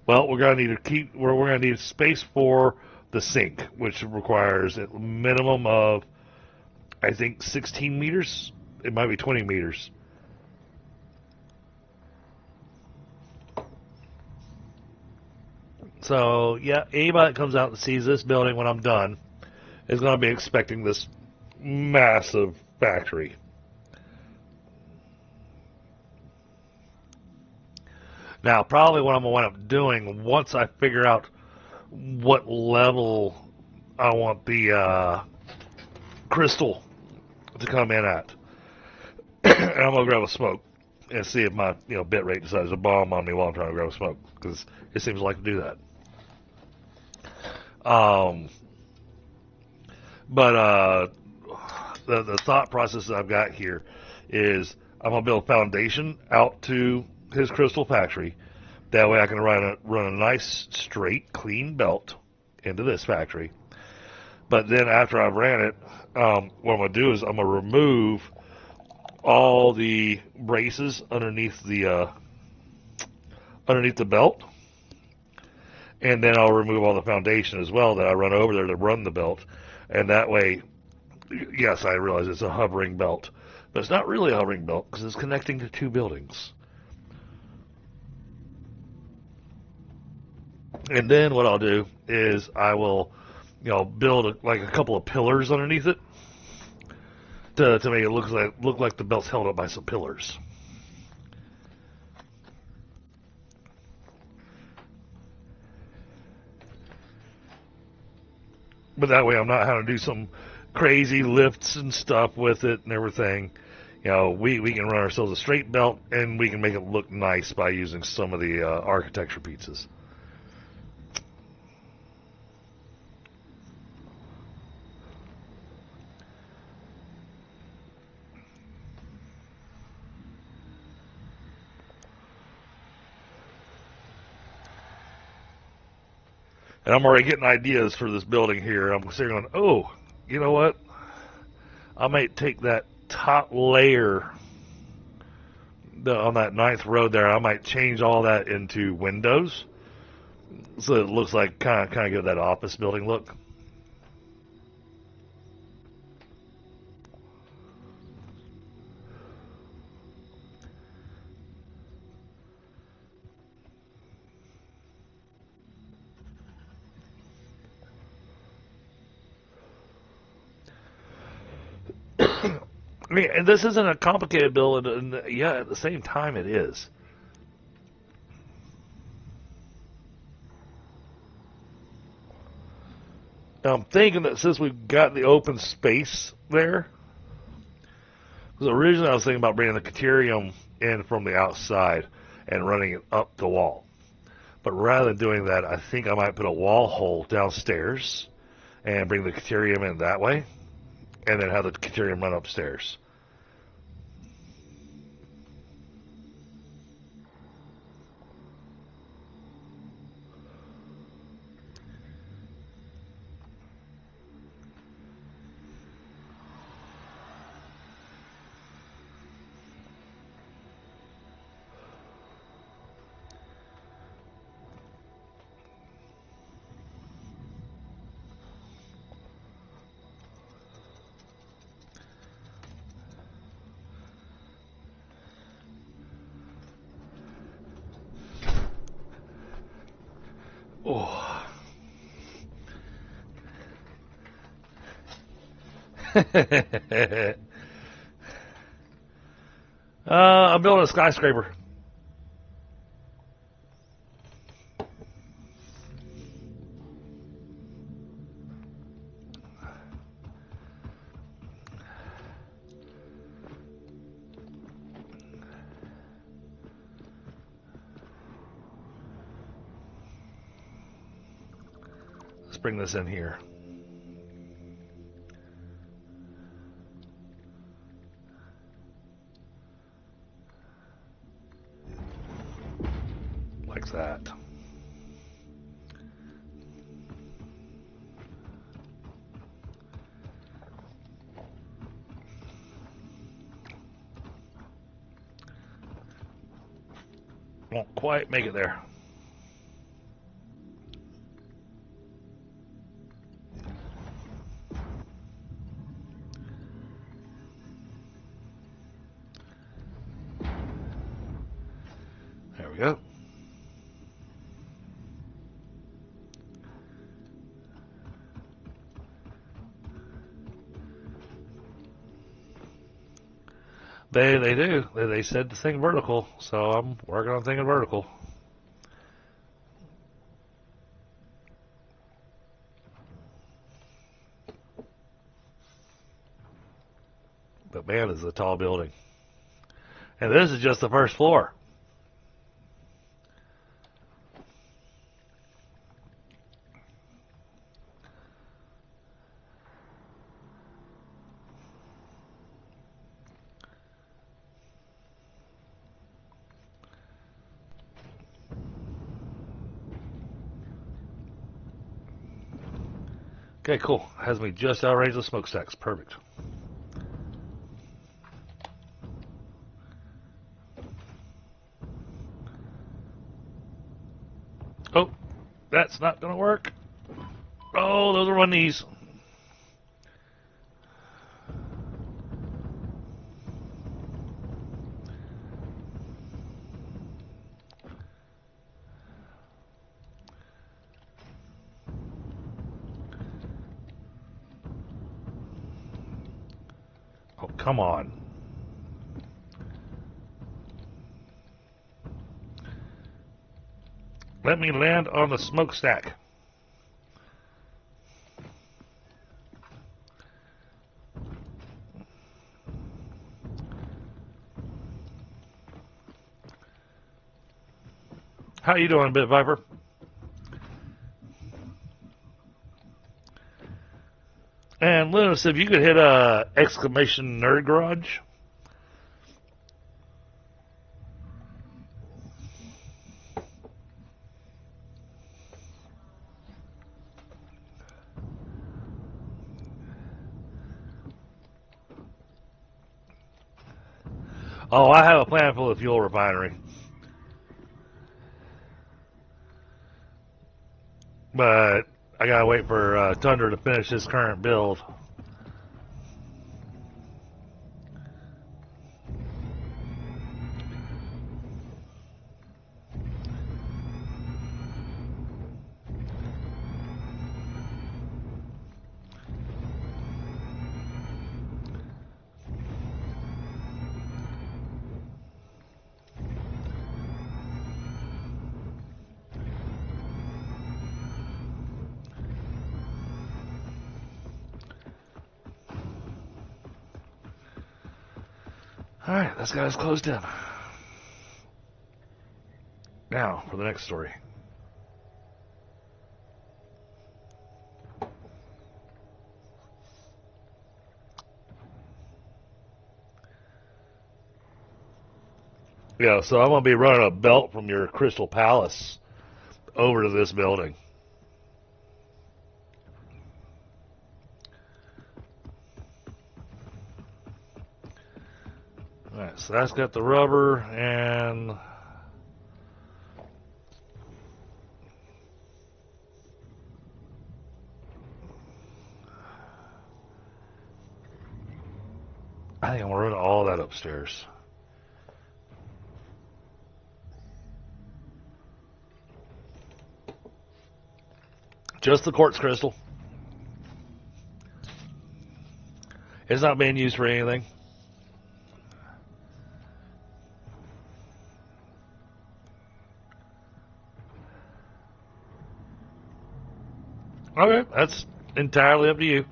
Well, we're going to need space for the sink, which requires a minimum of, I think, 16 meters. It might be 20 meters. So, yeah, anybody that comes out and sees this building when I'm done is going to be expecting this massive factory. Now, probably what I'm going to wind up doing once I figure out what level I want the crystal to come in at, and I'm going to grab a smoke and see if my bit rate decides to bomb on me while I'm trying to grab a smoke, because it seems like to do that. But the thought process that I've got here is I'm going to build a foundation out to his crystal factory. That way I can run a nice, straight, clean belt into this factory. But then after I've ran it, what I'm going to do is I'm going to remove all the braces underneath the belt. And then I'll remove all the foundation as well that I run over there to run the belt. And that way, yes, I realize it's a hovering belt. But it's not really a hovering belt because it's connecting to 2 buildings. And then what I'll do is I will, build a couple of pillars underneath it to make it look like the belt's held up by some pillars. But that way I'm not having to do some crazy lifts and stuff with it and everything. We can run ourselves a straight belt, and we can make it look nice by using some of the architecture pieces. And I'm already getting ideas for this building here. I'm sitting going, oh, you know what? I might take that top layer on that 9th road there. I might change all that into windows, so it looks like kind of give that office building look. I mean, and this isn't a complicated build, and yeah, at the same time it is. Now, I'm thinking that since we've got the open space there, because originally I was thinking about bringing the Caterium in from the outside and running it up the wall. But rather than doing that, I think I might put a wall hole downstairs and bring the Caterium in that way, and then have the Caterium run upstairs. Oh. I'm building a skyscraper. Let's bring this in here. Like that. Won't quite make it there. There we go. They do. They said to think vertical, so I'm working on thinking vertical. But man, this is a tall building. And this is just the first floor. Okay, cool. Has me just out of range of the smokestacks. Perfect. Oh, that's not going to work. Oh, those are my knees. Oh, come on. Let me land on the smokestack. How you doing, Bit Viper? And Linus, if you could hit a exclamation nerd garage. Oh, I have a plan for the fuel refinery. But I gotta wait for Thunder to finish his current build. Alright, that's got us closed in. Now, for the next story. Yeah, so I'm going to be running a belt from your Crystal Palace over to this building. Alright, so that's got the rubber and... I think I'm going to run all that upstairs. Just the quartz crystal. It's not being used for anything. Okay, that's entirely up to you.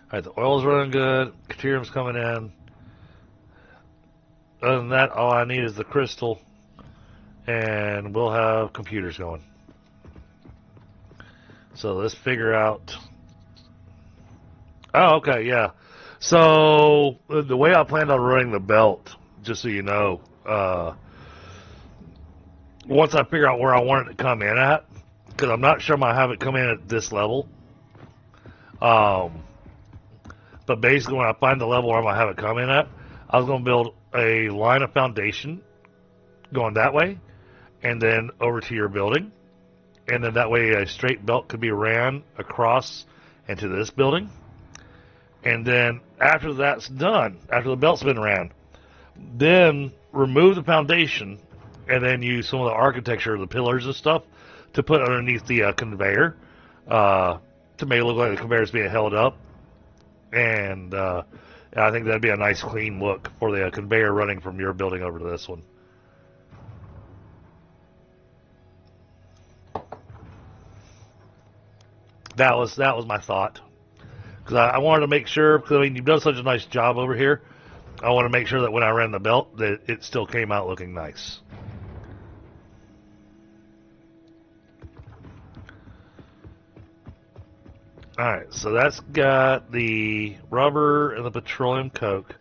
Alright, the oil's running good. Deuterium's coming in. Other than that, all I need is the crystal, and we'll have computers going. So let's figure out. Oh, okay, yeah. So the way I planned on running the belt, just so you know, once I figure out where I want it to come in at, because I'm not sure I'm going to have it come in at this level. But basically, when I find the level where I'm going to have it come in at, I was going to build a line of foundation going that way, and then over to your building. And then that way a straight belt could be ran across into this building. And then after that's done, after the belt's been ran, then remove the foundation and then use some of the architecture, the pillars and stuff, to put underneath the conveyor to make it look like the conveyor's being held up. And I think that'd be a nice clean look for the conveyor running from your building over to this one. That was my thought, because I wanted to make sure, because I mean you've done such a nice job over here. I want to make sure that when I ran the belt that it still came out looking nice. Alright, so that's got the rubber and the petroleum coke.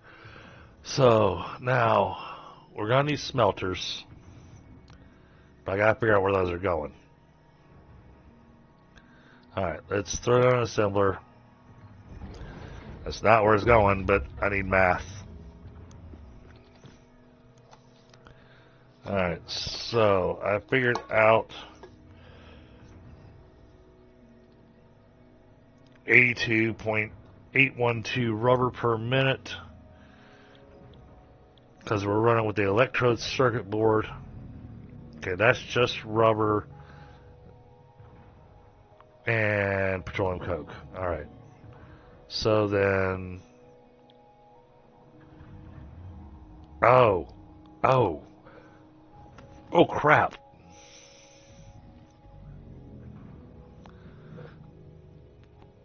So now we're gonna need smelters, but I gotta figure out where those are going. Alright, let's throw it on an assembler. That's not where it's going, but I need math. Alright, so I figured out 82.812 rubber per minute, because we're running with the electrode circuit board. Okay, that's just rubber and petroleum coke. Alright. So then... Oh, crap.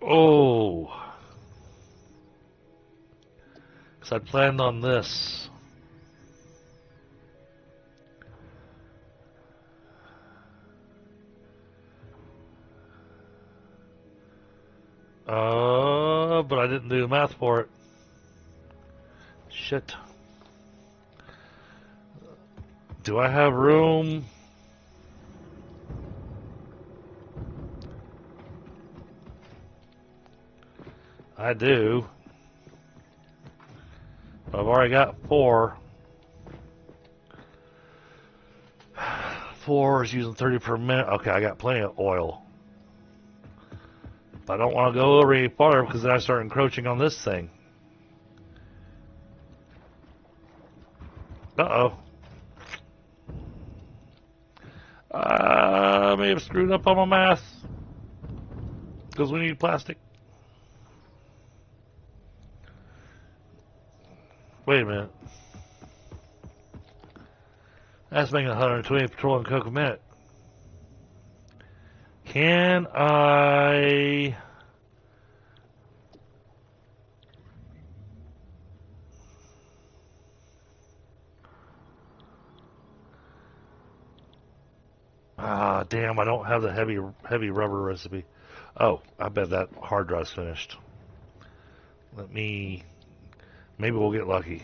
Oh. Because I planned on this. But I didn't do the math for it. Shit. Do I have room? I do. I've already got 4. 4 is using 30 per minute. Okay, I got plenty of oil. But I don't want to go over any farther because then I start encroaching on this thing. Uh-oh. I may have screwed up on my math. Because we need plastic. Wait a minute. That's making 120 petroleum coke a minute. Can I... damn, I don't have the heavy rubber recipe. Oh, I bet that hard drive's finished. Maybe we'll get lucky.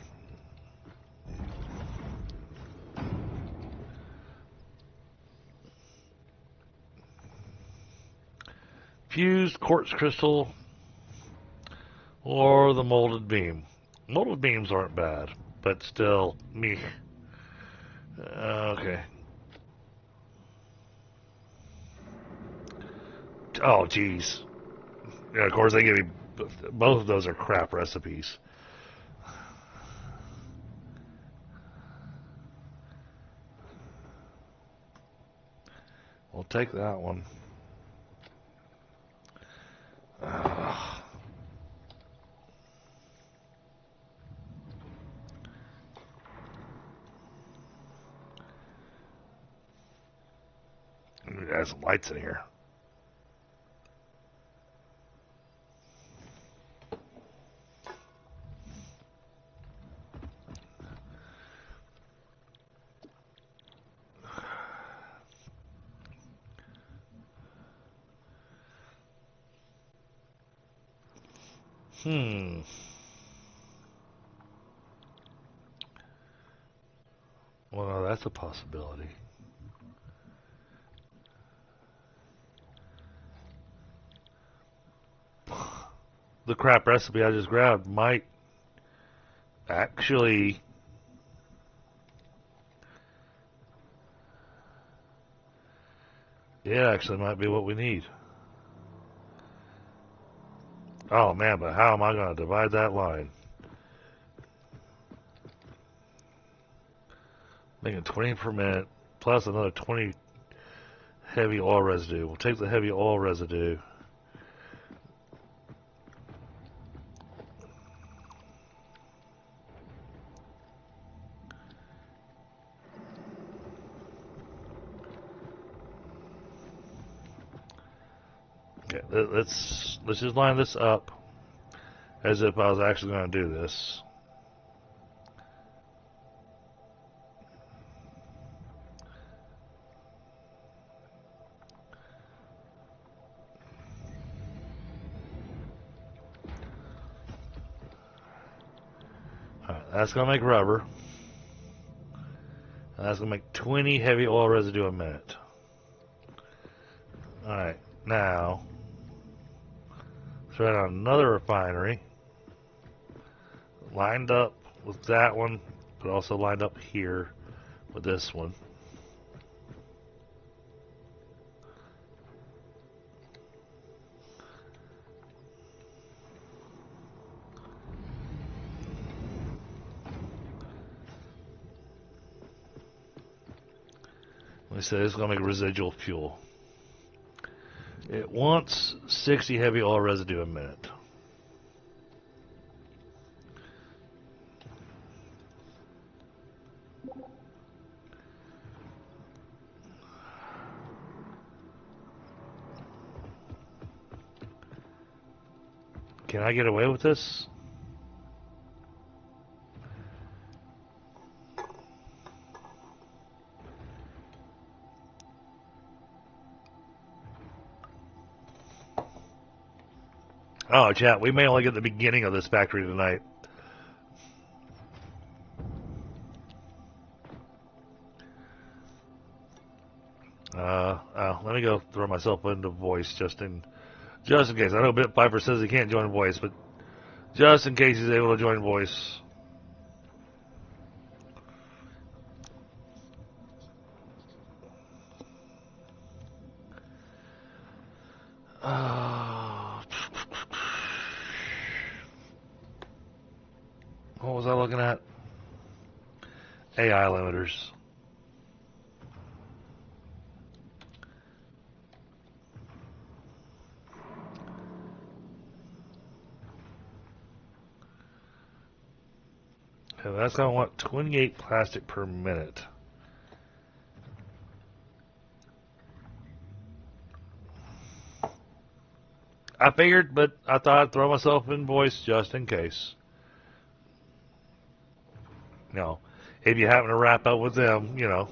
Fused quartz crystal or the molded beam. Molded beams aren't bad, but still, meh. Okay. Oh, geez. Yeah, of course, they give me both of those are crap recipes. take that one. Add some lights in here. Well, that's a possibility. The crap recipe I just grabbed might actually might be what we need. Oh man, but how am I going to divide that line? Making 20 per minute plus another 20 heavy oil residue. We'll take the heavy oil residue. Okay, let's just line this up as if I was actually going to do this. Alright, that's going to make rubber. And that's going to make 20 heavy oil residue a minute. Alright, now let's write on another refinery. Lined up with that one, but also lined up here with this one. We said it's going to make residual fuel. It wants 60 heavy oil residue a minute. Can I get away with this? Oh, chat, we may only get the beginning of this factory tonight. Let me go throw myself into voice just in case. I know Bit Piper says he can't join voice, but just in case he's able to join voice. What was I looking at? AI limiters. Okay, that's going to want 28 plastic per minute. I figured, but I thought I'd throw myself in voice just in case. You know, if you happen to wrap up with them, you know,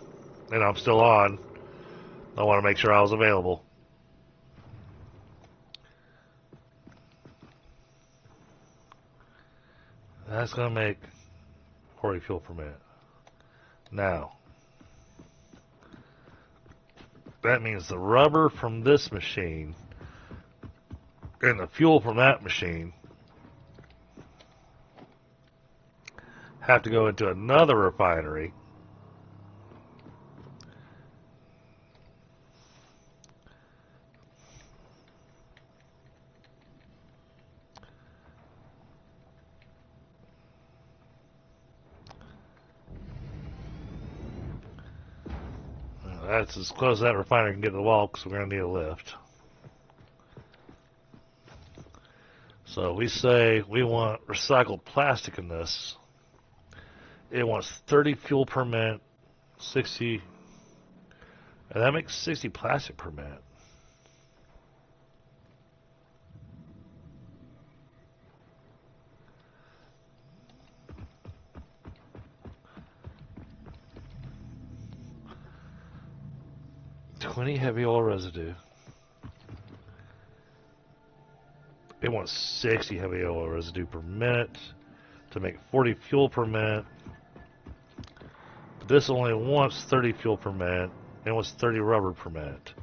and I'm still on, I want to make sure I was available. That's going to make 40 fuel per minute. Now, that means the rubber from this machine and the fuel from that machine have to go into another refinery. That's as close as that refinery can get to the wall because we're going to need a lift. So we say we want recycled plastic in this. It wants 30 fuel per minute, 60, and that makes 60 plastic per minute. $20 heavy oil residue. It wants 60 heavy oil residue per minute to make 40 fuel per minute. But this only wants 30 fuel per minute and wants 30 rubber per minute.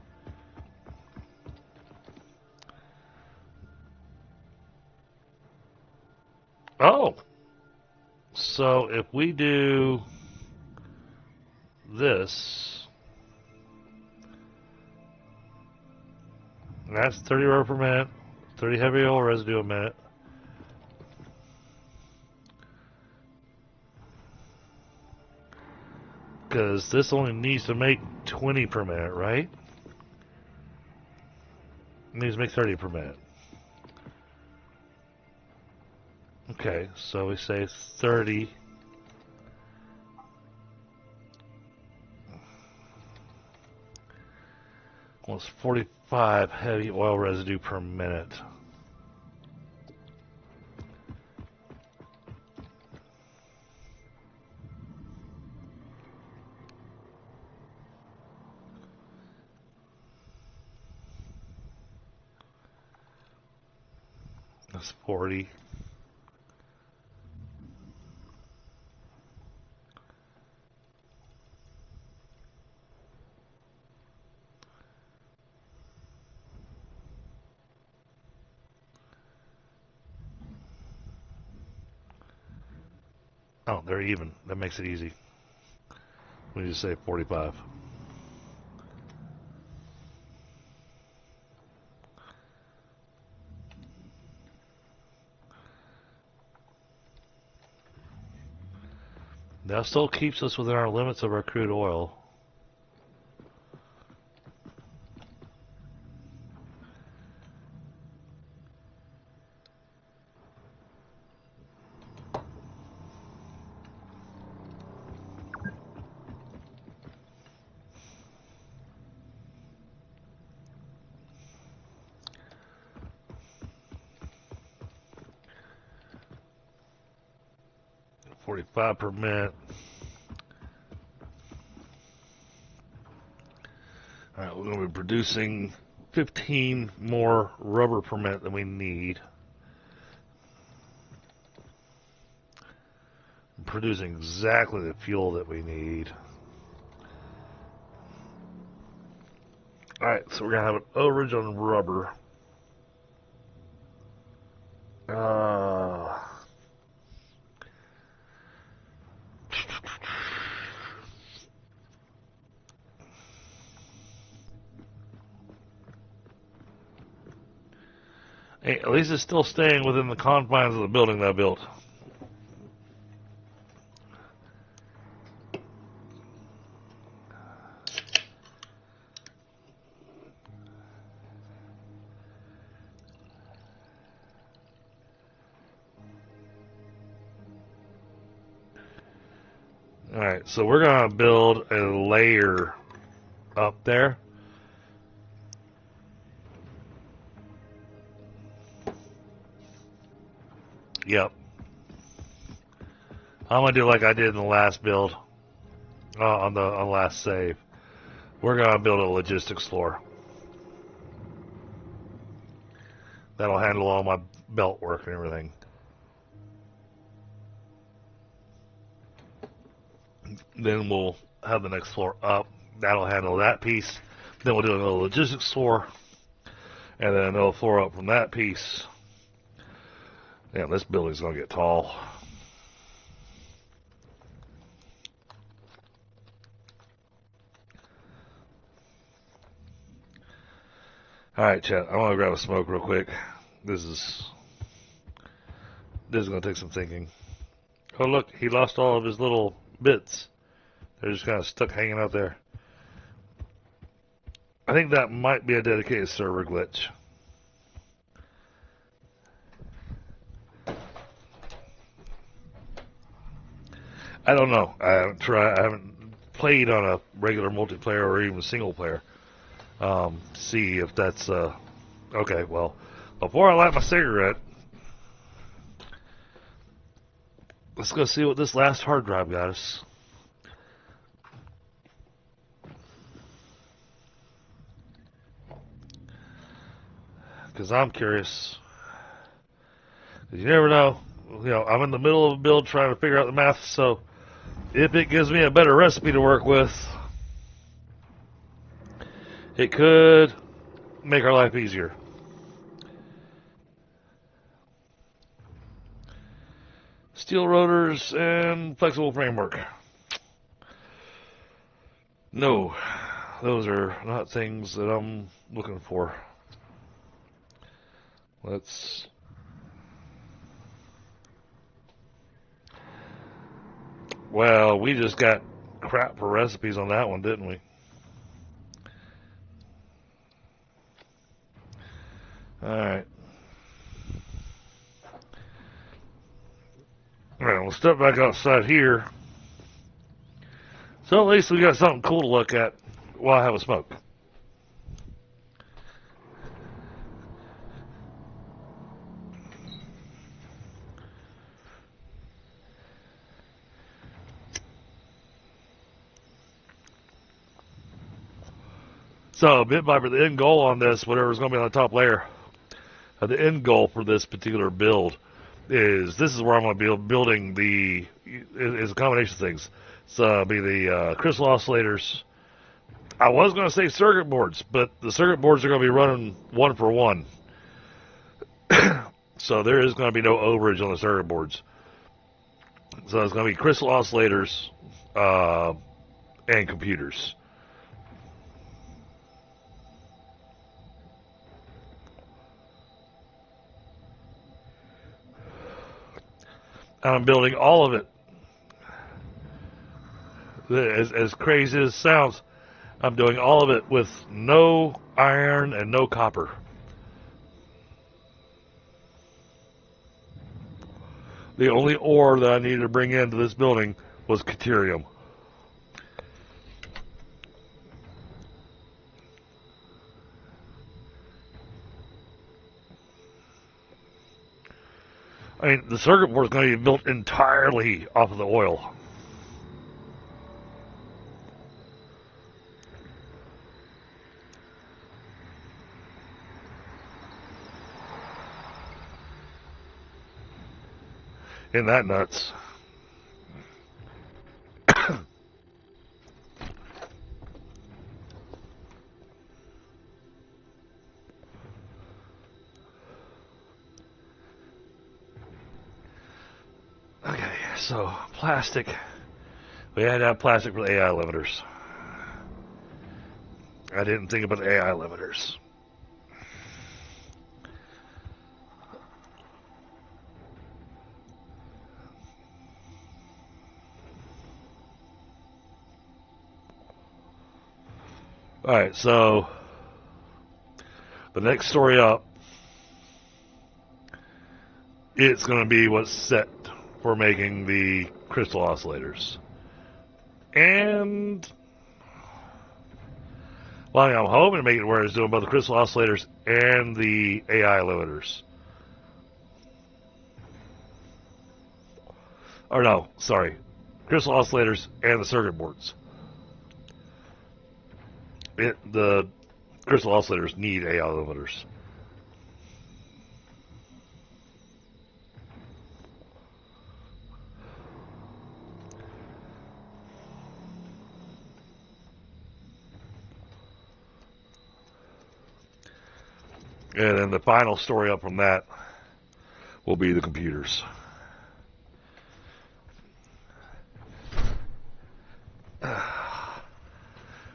Oh! So if we do this, that's 30 rubber per minute, 30 heavy oil residue a minute. Because this only needs to make 20 per minute, right? It needs to make 30 per minute. Okay, so we say 30. Wants 45 heavy oil residue per minute. That's 40. Oh, they're even. That makes it easy. We just say 45. That still keeps us within our limits of our crude oil. $45 per minute. Alright, we're going to be producing 15 more rubber per minute than we need. Producing exactly the fuel that we need. Alright, so we're going to have an overage on rubber. Hey, at least it's still staying within the confines of the building that I built. Alright, so we're going to build a layer up there. Yep. I'm going to do like I did in the last build, on the last save. We're going to build a logistics floor. That'll handle all my belt work and everything. Then we'll have the next floor up. That'll handle that piece. Then we'll do another logistics floor. And then another floor up from that piece. Damn, this building's going to get tall. Alright, chat. I want to grab a smoke real quick. This is going to take some thinking. Oh, look. He lost all of his little bits. They're just kind of stuck hanging out there. I think that might be a dedicated server glitch. I don't know. I haven't played on a regular multiplayer or even single player. See if that's okay. Well, before I light my cigarette, let's go see what this last hard drive got us. Because I'm curious. Because you never know. You know, I'm in the middle of a build trying to figure out the math, so if it gives me a better recipe to work with, it could make our life easier. Steel rotors and flexible framework. No, those are not things that I'm looking for. Let's... Well, we just got crap for recipes on that one, didn't we? Alright. Alright, we'll step back outside here. So at least we got something cool to look at while I have a smoke. So, bit by bit, the end goal on this, whatever's going to be on the top layer, the end goal for this particular build is, this is where I'm going to be building the, is a combination of things. So, be the crystal oscillators. I was going to say circuit boards, but the circuit boards are going to be running one for one. So, there is going to be no overage on the circuit boards. So, it's going to be crystal oscillators and computers. I'm building all of it. As crazy as it sounds, I'm doing all of it with no iron and no copper. The only ore that I needed to bring into this building was Caterium. I mean, the circuit board is going to be built entirely off of the oil. Isn't that nuts? Okay, so plastic. We had to have plastic for the AI limiters. I didn't think about the AI limiters. Alright, so the next story up, it's going to be what's set for making the crystal oscillators. And, well, I'm hoping to make it where it's doing both the crystal oscillators and the AI limiters. Or no, sorry, crystal oscillators and the circuit boards. The crystal oscillators need AI limiters. And then the final story up from that will be the computers.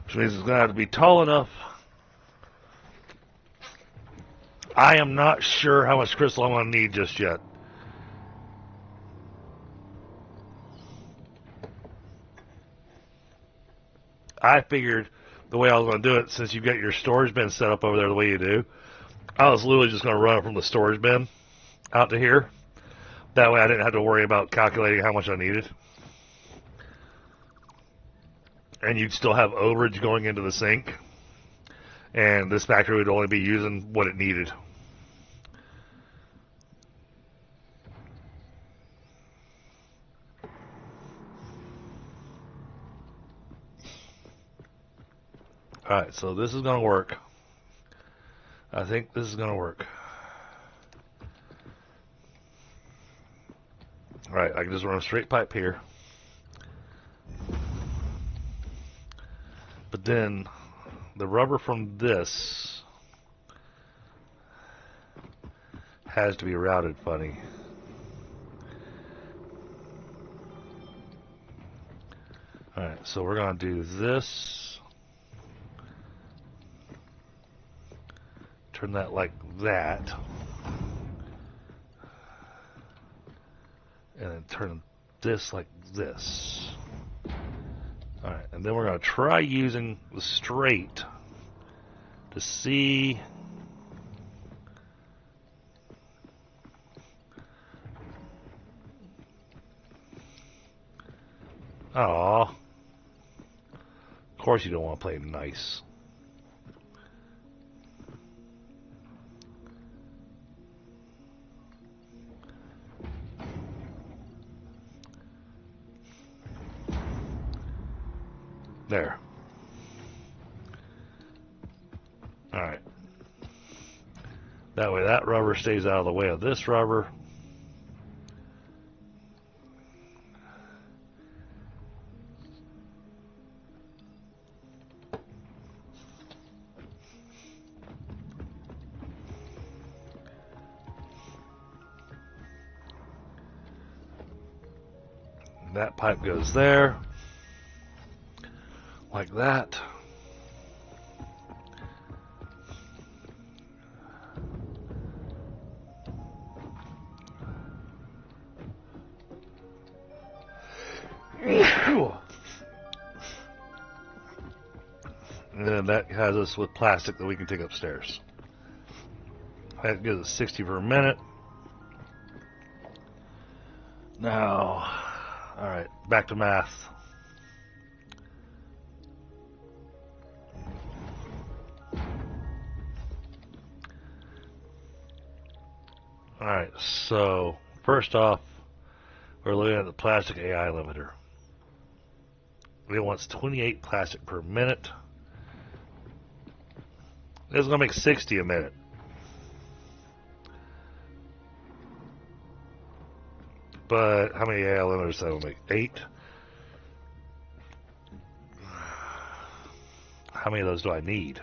Which means it's going to have to be tall enough. I am not sure how much crystal I'm going to need just yet. I figured the way I was going to do it, since you've got your storage bin set up over there the way you do, I was literally just going to run it from the storage bin out to here. That way I didn't have to worry about calculating how much I needed. And you'd still have overage going into the sink. And this factory would only be using what it needed. Alright, so this is going to work. I think this is going to work. Alright, I can just run a straight pipe here. But then the rubber from this has to be routed funny. Alright, so we're going to do this. Turn that like that. And then turn this like this. Alright, and then we're going to try using the straight to see. Aw. Of course you don't want to play nice. There. Alright. That way that rubber stays out of the way of this rubber. That pipe goes there. Like that. And then that has us with plastic that we can take upstairs. That gives us 60 per minute. Now, alright, back to math. Alright, so first off, we're looking at the plastic AI limiter. It wants 28 plastic per minute. It's going to make 60 a minute. But how many AI limiters that will make? 8? How many of those do I need?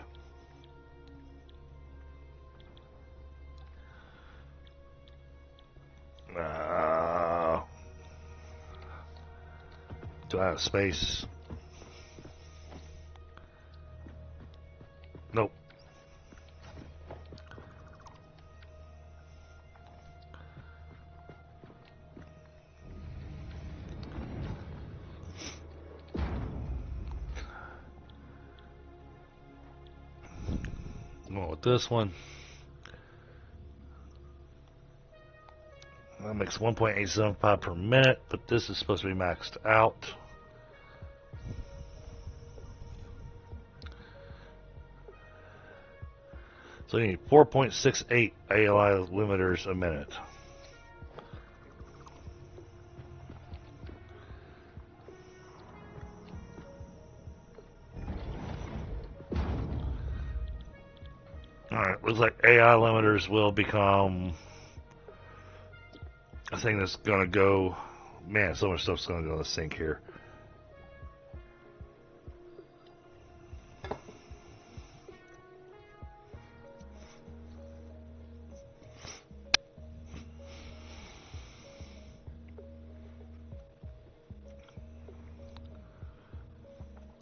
Do I have space? Nope. Going with this one. That makes 1.875 per minute, but this is supposed to be maxed out. So you need 4.68 ALI limiters a minute. Alright, looks like AI limiters will become a thing that's going to go... Man, so much stuff's going to go in the sink here.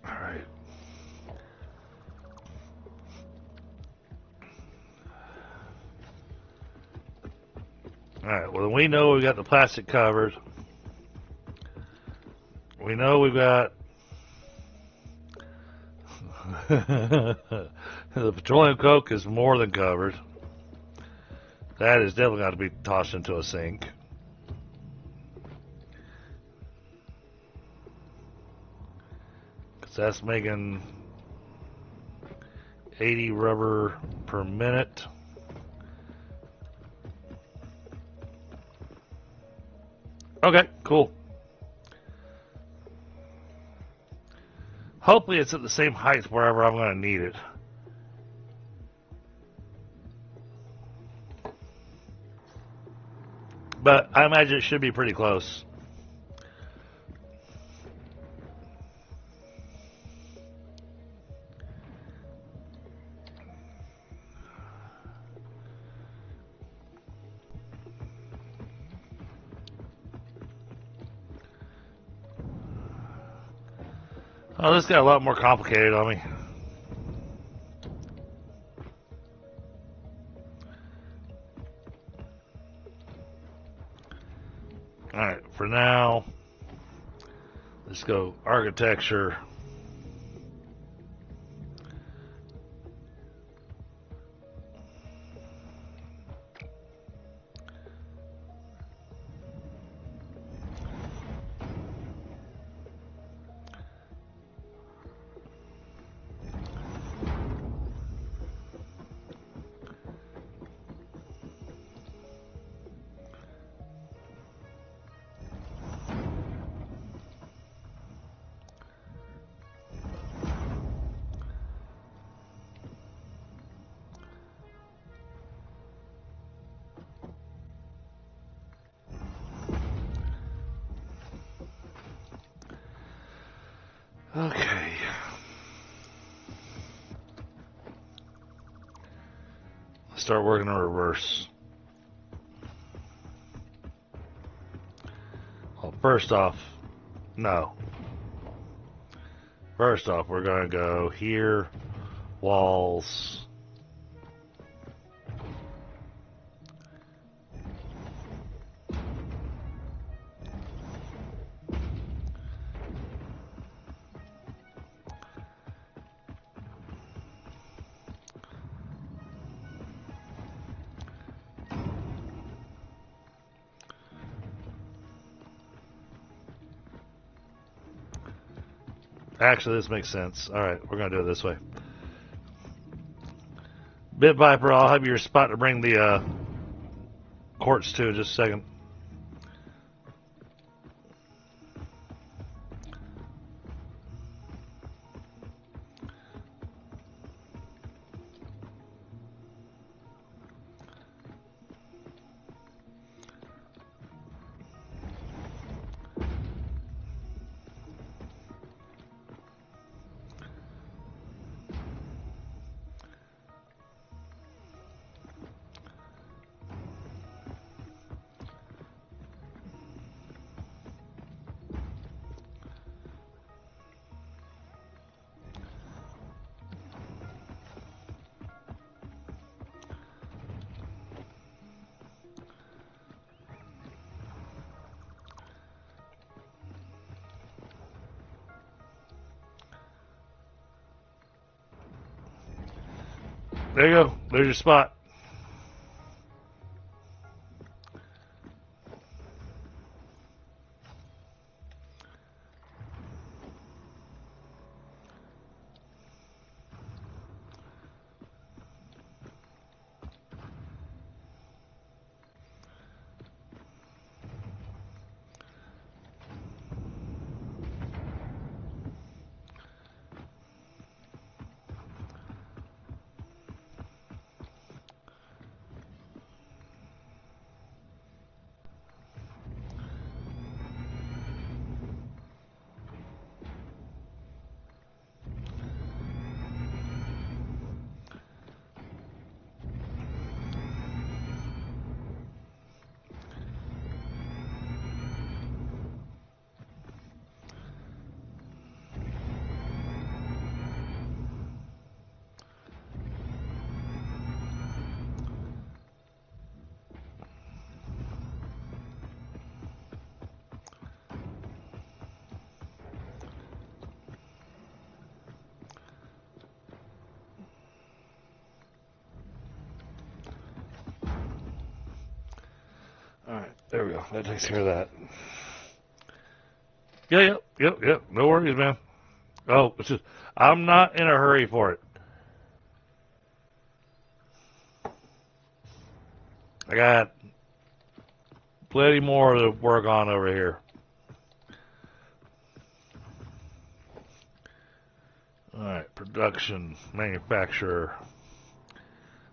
Alright. Alright, well, we know we've got the plastic covered. We know we've got The petroleum coke is more than covered. That is definitely got to be tossed into a sink. Because that's making 80 rubber per minute. Okay, cool. Hopefully it's at the same height wherever I'm going to need it. But I imagine it should be pretty close. Oh, this got a lot more complicated on me. Alright, for now, let's go architecture. Okay. Let's start working in reverse. Well, first off, no. First off, we're going to go here, walls. Actually, this makes sense. Alright, we're going to do it this way. Bit Viper, I'll have your spot to bring the quartz to in just a second. There you go. There's your spot. There we go. That takes care of that. Yeah, yep. No worries, man. Oh, it's just, I'm not in a hurry for it. I got plenty more to work on over here. Alright, production, manufacturer.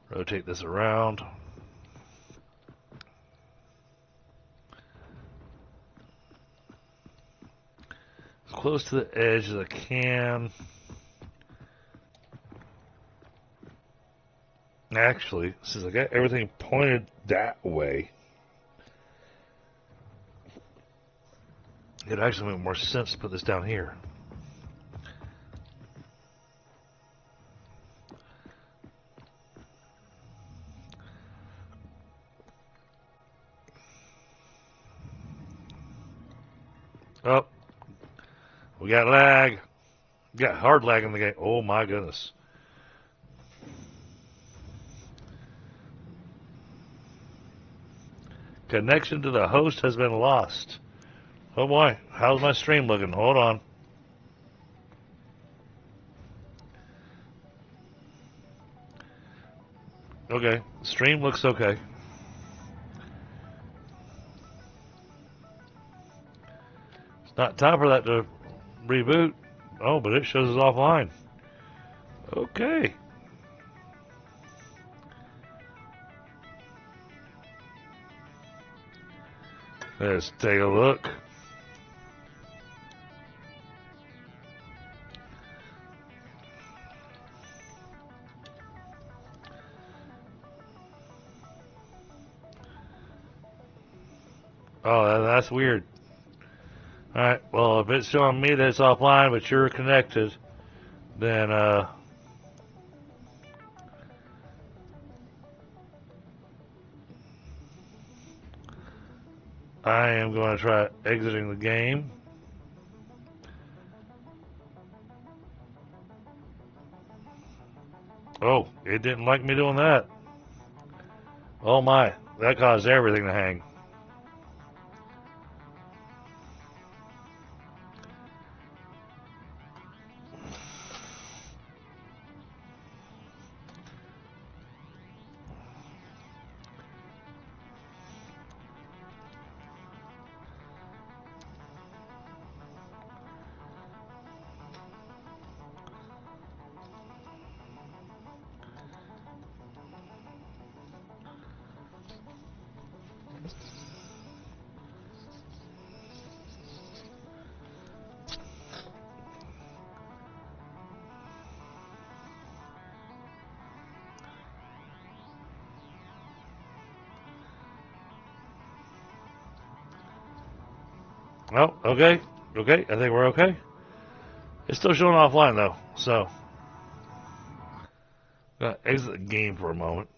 Rotate this around. As close to the edge as I can. Actually, since I got everything pointed that way, it actually makes more sense to put this down here. Oh, we got lag. We got hard lag in the game. Oh my goodness. Connection to the host has been lost. Oh boy, how's my stream looking? Hold on. Okay, stream looks okay. It's not time for that to reboot. Oh, but it shows us offline. Okay. Let's take a look. Oh, that's weird. Alright, well, if it's showing me that it's offline, but you're connected, then, I am going to try exiting the game. Oh, it didn't like me doing that. Oh my, that caused everything to hang. Oh, okay. Okay, I think we're okay. It's still showing offline though, so gonna exit the game for a moment.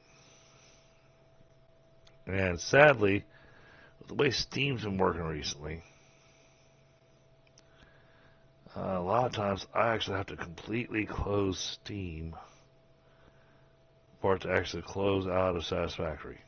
And sadly, with the way Steam's been working recently, a lot of times I actually have to completely close Steam for it to actually close out of Satisfactory.